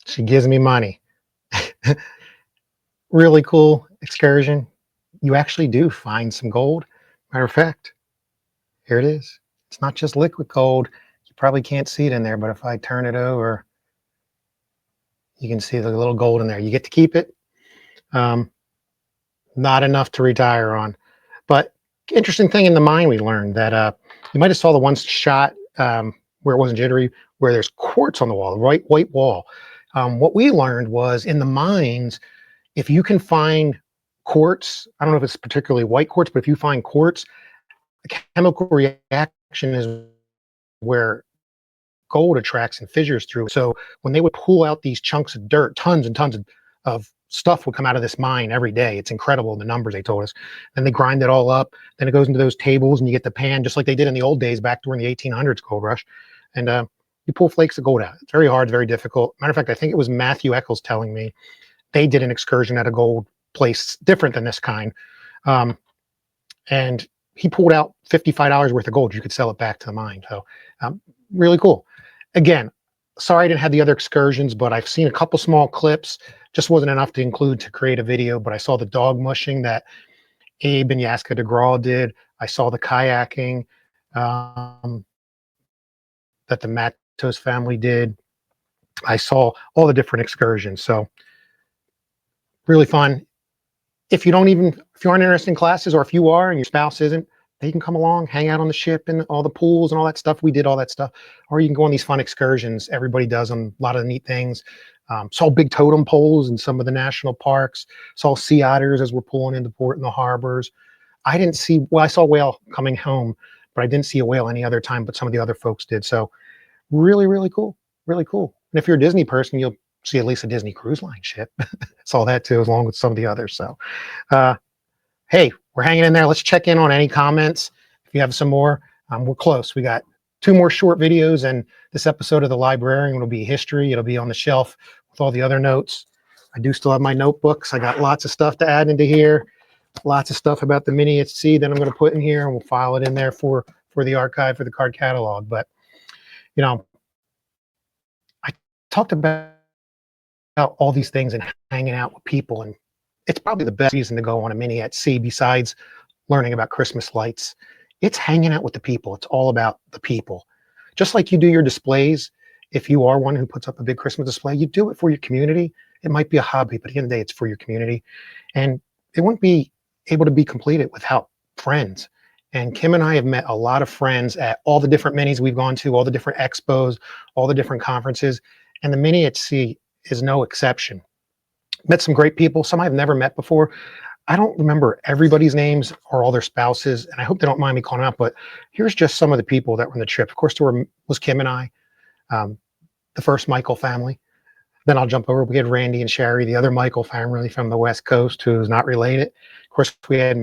[SPEAKER 3] She gives me money. Really cool excursion. You actually do find some gold. Matter of fact, here it is. It's not just liquid gold. You probably can't see it in there, but if I turn it over, you can see the little gold in there. You get to keep it. Not enough to retire on. But interesting thing in the mine, we learned that you might have saw the one shot where it wasn't jittery, where there's quartz on the wall, the white wall. What we learned was in the mines, if you can find quartz, I don't know if it's particularly white quartz, but if you find quartz, a chemical reaction is where gold attracts and fissures through. So when they would pull out these chunks of dirt, tons and tons of stuff would come out of this mine every day. It's incredible, the numbers they told us. Then they grind it all up. Then it goes into those tables and you get the pan, just like they did in the old days back during the 1800s gold rush. And you pull flakes of gold out. It's very hard, very difficult. Matter of fact, I think it was Matthew Eccles telling me they did an excursion at a gold place different than this kind. And he pulled out $55 worth of gold. You could sell it back to the mine. So really cool. Again, sorry I didn't have the other excursions, but I've seen a couple small clips. Just wasn't enough to include to create a video, but I saw the dog mushing that Abe and Yaska DeGraw did. I saw the kayaking that the Matos family did. I saw all the different excursions. So really fun. If you aren't interested in classes, or if you are and your spouse isn't, they can come along, hang out on the ship and all the pools and all that stuff. We did all that stuff. Or you can go on these fun excursions. Everybody does them, a lot of neat things. Saw big totem poles in some of the national parks. Saw sea otters as we're pulling into port in the harbors. I didn't see, well, I saw a whale coming home, but I didn't see a whale any other time, but some of the other folks did. So really, really cool. Really cool. And if you're a Disney person, you'll see at least a Disney Cruise Line ship. Saw that too, along with some of the others. So, hey, we're hanging in there. Let's check in on any comments. If you have some more, we're close. We got 2 more short videos, and this episode of The Librarian will be history. It'll be on the shelf with all the other notes. I do still have my notebooks. I got lots of stuff to add into here. Lots of stuff about the mini at sea that I'm going to put in here, and we'll file it in there for the archive, for the card catalog. But, you know, I talked about all these things and hanging out with people, and it's probably the best reason to go on a mini at sea besides learning about Christmas lights. It's hanging out with the people. It's all about the people. Just like you do your displays, if you are one who puts up a big Christmas display, you do it for your community. It might be a hobby, but at the end of the day, it's for your community. And it wouldn't be able to be completed without friends. And Kim and I have met a lot of friends at all the different minis we've gone to, all the different expos, all the different conferences. And the mini at sea is no exception. Met some great people, some I've never met before. I don't remember everybody's names or all their spouses, and I hope they don't mind me calling out, but here's just some of the people that were on the trip. Of course, there was Kim and I, the first Michael family. Then I'll jump over. We had Randy and Sherry, the other Michael family from the West Coast, who's not related. Of course, we had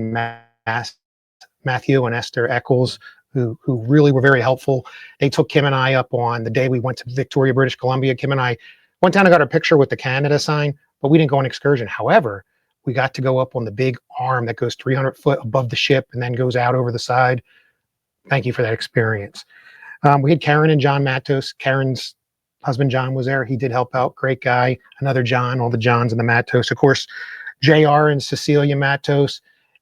[SPEAKER 3] Matthew and Esther Eccles, who really were very helpful. They took Kim and I up on the day we went to Victoria, British Columbia. Kim and I went down and got our picture with the Canada sign, but we didn't go on excursion. However, we got to go up on the big arm that goes 300 foot above the ship and then goes out over the side. Thank you for that experience. We had Karen and John Matos. Karen's husband, John, was there. He did help out. Great guy. Another John, all the Johns and the Matos. Of course, JR and Cecilia Matos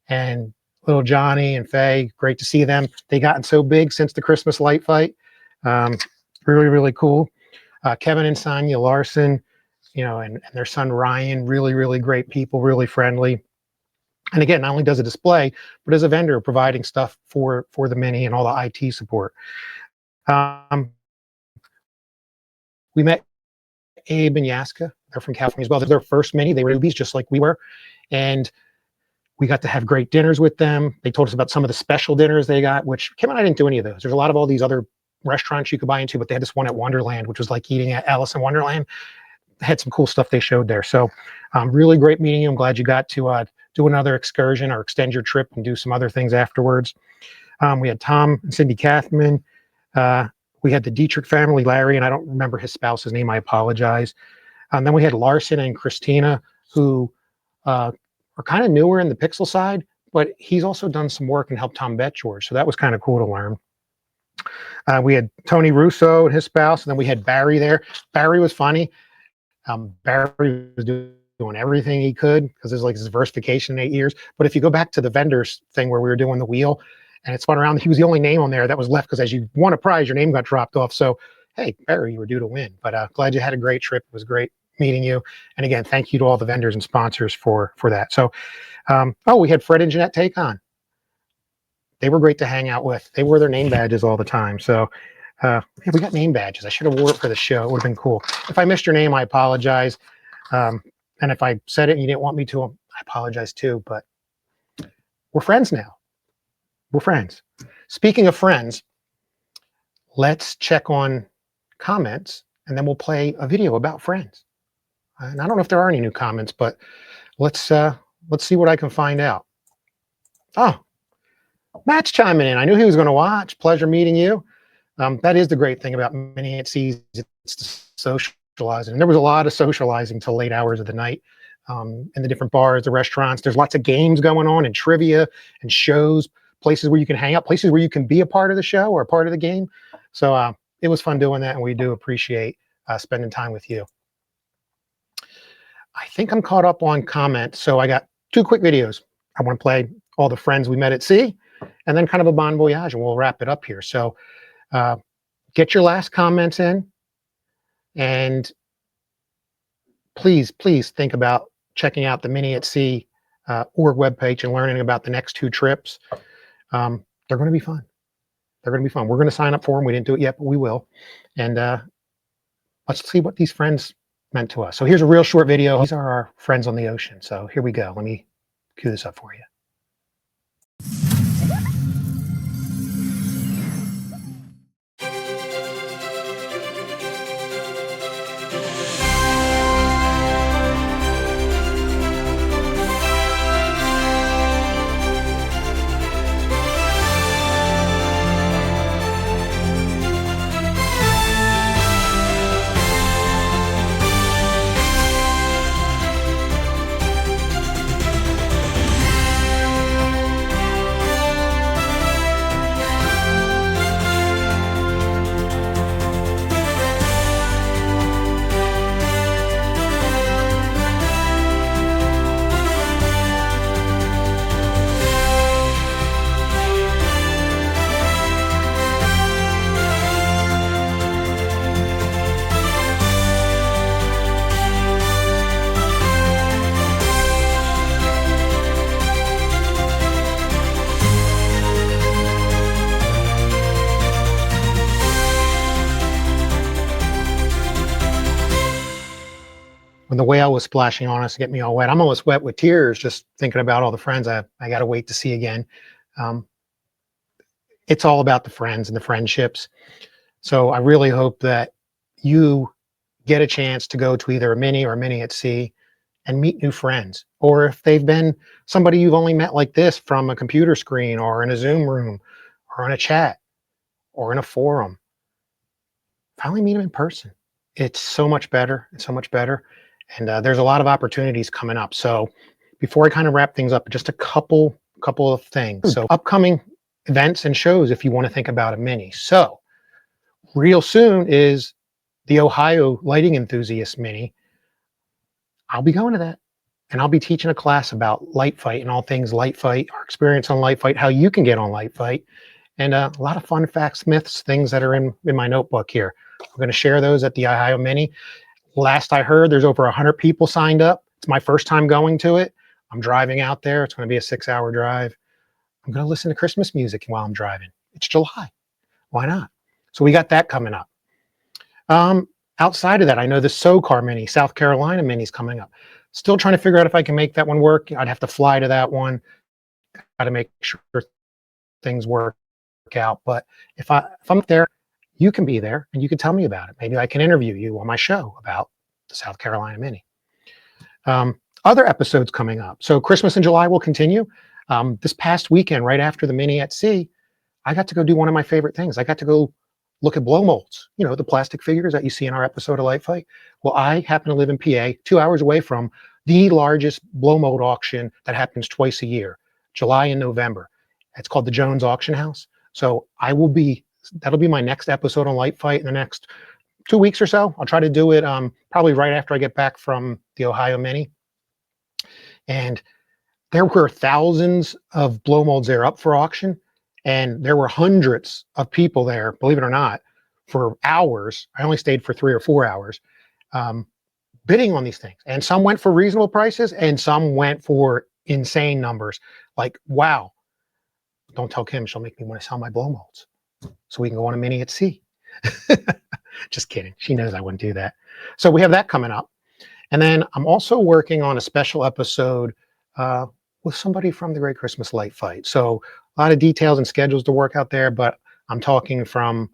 [SPEAKER 3] and little Johnny and Faye. Great to see them. They gotten so big since the Christmas light fight. Really, really cool. Kevin and Sonia Larson, you know, and their son Ryan, really, really great people, really friendly. And again, not only does a display, but as a vendor providing stuff for the mini and all the IT support. We met Abe and Yaska. They're from California as well. They're their first mini. They were newbies just like we were. And we got to have great dinners with them. They told us about some of the special dinners they got, which Kim and I didn't do any of those. There's a lot of all these other restaurants you could buy into, but they had this one at Wonderland, which was like eating at Alice in Wonderland. They had some cool stuff they showed there. So really great meeting you. I'm glad you got to do another excursion or extend your trip and do some other things afterwards. We had Tom and Cindy Kathman. We had the Dietrich family, Larry, and I don't remember his spouse's name. I apologize. And then we had Larson and Christina, who are kind of newer in the pixel side, but he's also done some work and helped Tom Betgeorge. So that was kind of cool to learn. We had Tony Russo and his spouse, and then we had Barry there. Barry was funny. Barry was doing everything he could because there's like this diversification in 8 years. But if you go back to the vendors thing where we were doing the wheel and it spun around, he was the only name on there that was left because as you won a prize, your name got dropped off. So, hey, Barry, you were due to win. But glad you had a great trip. It was great meeting you. And again, thank you to all the vendors and sponsors for that. So, oh, we had Fred and Jeanette take on. They were great to hang out with. They wore their name badges all the time. So yeah, we got name badges. I should have wore it for the show. It would have been cool. If I missed your name, I apologize. And if I said it and you didn't want me to, I apologize too. But we're friends now. We're friends. Speaking of friends, let's check on comments and then we'll play a video about friends. And I don't know if there are any new comments, but let's see what I can find out. Oh, Matt's chiming in. I knew he was going to watch. Pleasure meeting you. That is the great thing about Mini at Sea. It's the socializing. And there was a lot of socializing till late hours of the night in the different bars, the restaurants. There's lots of games going on and trivia and shows, places where you can hang out, places where you can be a part of the show or a part of the game. So it was fun doing that, and we do appreciate spending time with you. I think I'm caught up on comments. So I got 2 quick videos. I want to play all the friends we met at sea, and then kind of a bon voyage, and we'll wrap it up here. So get your last comments in, and please think about checking out the Mini at Sea org webpage and learning about the next 2 trips. They're going to be fun. They're going to be fun. We're going to sign up for them. We didn't do it yet, but we will. And let's see what these friends meant to us. So here's a real short video. These are our friends on the ocean. So here we go. Let me cue this up for you. When the whale was splashing on us to get me all wet, I'm almost wet with tears just thinking about all the friends I got to wait to see again. It's all about the friends and the friendships. So I really hope that you get a chance to go to either a Mini or a Mini at Sea and meet new friends. Or if they've been somebody you've only met like this from a computer screen or in a Zoom room or in a chat or in a forum, finally meet them in person. It's so much better. It's so much better. And there's a lot of opportunities coming up. So before I kind of wrap things up, just a couple of things. So upcoming events and shows if you want to think about a Mini. So real soon is the Ohio Lighting Enthusiast Mini. I'll be going to that. And I'll be teaching a class about light fight and all things light fight, our experience on light fight, how you can get on light fight, and a lot of fun facts, myths, things that are in my notebook here. We're going to share those at the Ohio Mini. Last I heard, there's over 100 people signed up. It's my first time going to it. I'm driving out there. It's going to be a 6-hour drive. I'm going to listen to Christmas music while I'm driving. It's July. Why not? So we got that coming up. Outside of that, I know the SoCar Mini, South Carolina Mini is coming up. Still trying to figure out if I can make that one work. I'd have to fly to that one. Got to make sure things work out. But if I'm there, you can be there and you can tell me about it. Maybe I can interview you on my show about the South Carolina Mini. Other episodes coming up. So Christmas in July will continue. This past weekend, right after the Mini at Sea, I got to go do one of my favorite things. I got to go look at blow molds, you know, the plastic figures that you see in our episode of Light Fight. Well, I happen to live in PA, 2 hours away from the largest blow mold auction that happens twice a year, July and November. It's called the Jones Auction House. So that'll be my next episode on Light Fight in the next 2 weeks or so. I'll try to do it probably right after I get back from the Ohio Mini. And there were thousands of blow molds there up for auction, and there were hundreds of people there, believe it or not, for hours. I only stayed for 3 or 4 hours, bidding on these things. And some went for reasonable prices, and some went for insane numbers. Like, wow, don't tell Kim, she'll make me want to sell my blow molds so we can go on a mini at sea. Just kidding. She knows I wouldn't do that. So we have that coming up. And then I'm also working on a special episode with somebody from the Great Christmas Light Fight. So a lot of details and schedules to work out there, but I'm talking from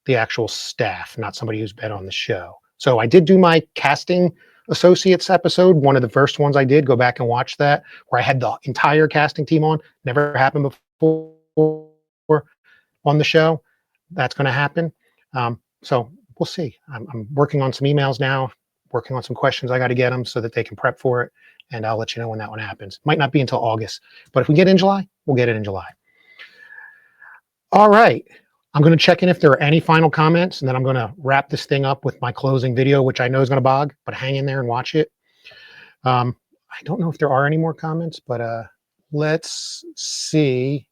[SPEAKER 3] the actual staff, not somebody who's been on the show. So I did do my casting associates episode, one of the first ones I did. Go back and watch that, where I had the entire casting team on. Never happened before on the show. That's going to happen. So we'll see. I'm working on some emails now, working on some questions. I got to get them so that they can prep for it. And I'll let you know when that one happens. Might not be until August, but if we get in July, we'll get it in July. All right. I'm going to check in if there are any final comments, and then I'm going to wrap this thing up with my closing video, which I know is going to bog, but hang in there and watch it. I don't know if there are any more comments, but let's see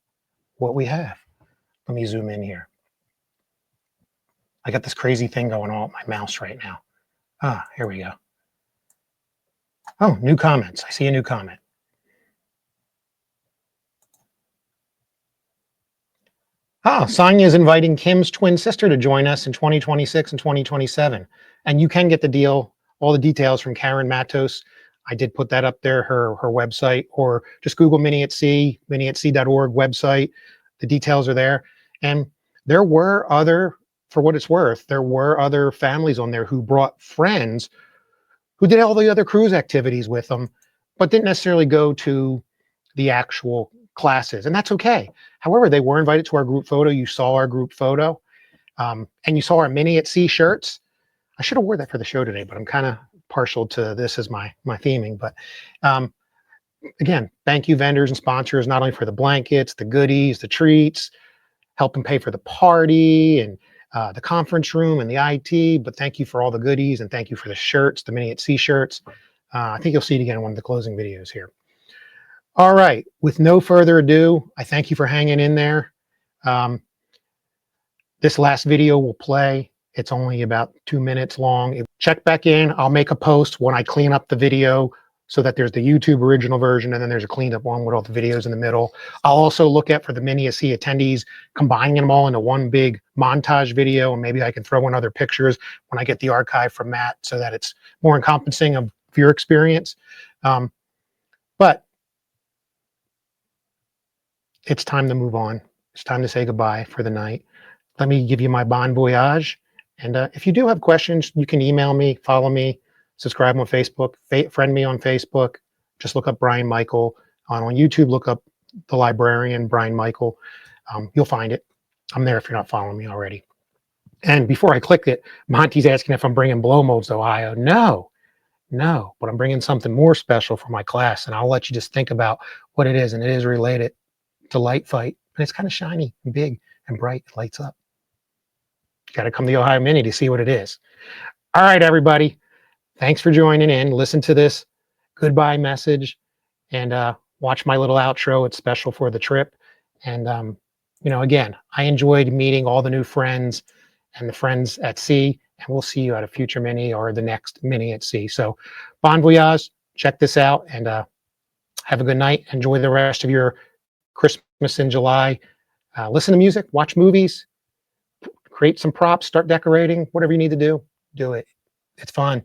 [SPEAKER 3] what we have. Let me zoom in here. I got this crazy thing going on with my mouse right now. Ah, here we go. Oh, new comments. I see a new comment. Oh, Sonia is inviting Kim's twin sister to join us in 2026 and 2027. And you can get the deal, all the details from Karen Matos. I did put that up there, her website, or just Google Mini at Sea, miniatsea.org website. The details are there. And there were other, for what it's worth, there were other families on there who brought friends who did all the other cruise activities with them, but didn't necessarily go to the actual classes. And that's okay. However, they were invited to our group photo. You saw our group photo, and you saw our Mini at Sea shirts. I should have wore that for the show today, but I'm kind of partial to this as my theming. But again, thank you vendors and sponsors, not only for the blankets, the goodies, the treats, helping pay for the party and the conference room and the IT, but thank you for all the goodies, and thank you for the shirts, the Mini at Sea shirts. I think you'll see it again in one of the closing videos here. All right, with no further ado, I thank you for hanging in there. This last video will play. It's only about 2 minutes long. Check back in. I'll make a post when I clean up the video so that there's the YouTube original version, and then there's a cleaned up one with all the videos in the middle. I'll also look at, for the Mini at Sea attendees, combining them all into one big montage video, and maybe I can throw in other pictures when I get the archive from Matt so that it's more encompassing of your experience. But it's time to move on. It's time to say goodbye for the night. Let me give you my bon voyage. And if you do have questions, you can email me, follow me, subscribe on Facebook, friend me on Facebook. Just look up Brian Michael. On YouTube, look up the Librarian, Brian Michael. You'll find it. I'm there if you're not following me already. And before I click it, Monty's asking if I'm bringing blow molds to Ohio. No, but I'm bringing something more special for my class, and I'll let you just think about what it is, and it is related to Light Fight, and it's kind of shiny and big and bright. It lights up. You got to come to the Ohio Mini to see what it is. All right, everybody. Thanks for joining in. Listen to this goodbye message and watch my little outro. It's special for the trip. And, you know, again, I enjoyed meeting all the new friends and the friends at sea, and we'll see you at a future Mini or the next Mini at Sea. So bon voyage, check this out, and have a good night. Enjoy the rest of your Christmas in July. Listen to music, watch movies, create some props, start decorating, whatever you need to do it. It's fun.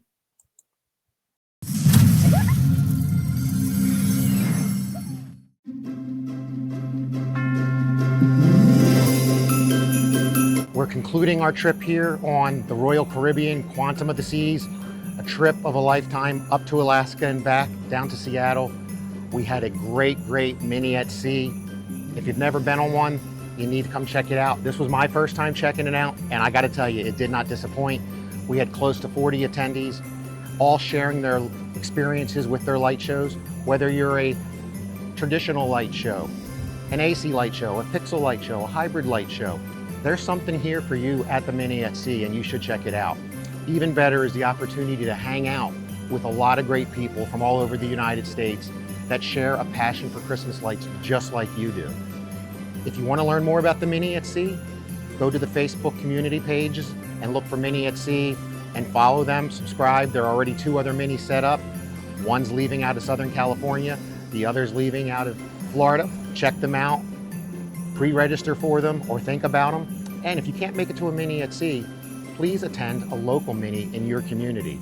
[SPEAKER 3] We're concluding our trip here on the Royal Caribbean, Quantum of the Seas, a trip of a lifetime up to Alaska and back, down to Seattle. We had a great Mini at Sea. If you've never been on one, you need to come check it out. This was my first time checking it out, and I gotta tell you, it did not disappoint. We had close to 40 attendees, all sharing their experiences with their light shows, whether you're a traditional light show, an AC light show, a pixel light show, a hybrid light show. There's something here for you at the Mini at Sea, and you should check it out. Even better is the opportunity to hang out with a lot of great people from all over the United States that share a passion for Christmas lights just like you do. If you want to learn more about the Mini at Sea, go to the Facebook community pages and look for Mini at Sea and follow them, subscribe. There are already 2 other Minis set up. One's leaving out of Southern California, the other's leaving out of Florida. Check them out, pre-register for them or think about them. And if you can't make it to a Mini at Sea, please attend a local Mini in your community.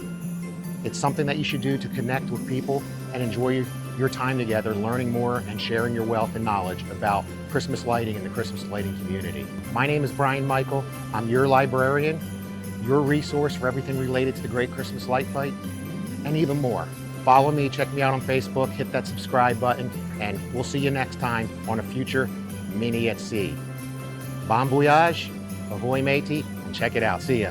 [SPEAKER 3] It's something that you should do to connect with people and enjoy your time together, learning more and sharing your wealth and knowledge about Christmas lighting and the Christmas lighting community. My name is Brian Michael. I'm your librarian, your resource for everything related to the Great Christmas Light Fight, and even more. Follow me, check me out on Facebook, hit that subscribe button, and we'll see you next time on a future Mini at Sea. Bon voyage, ahoy matey, and check it out. See ya.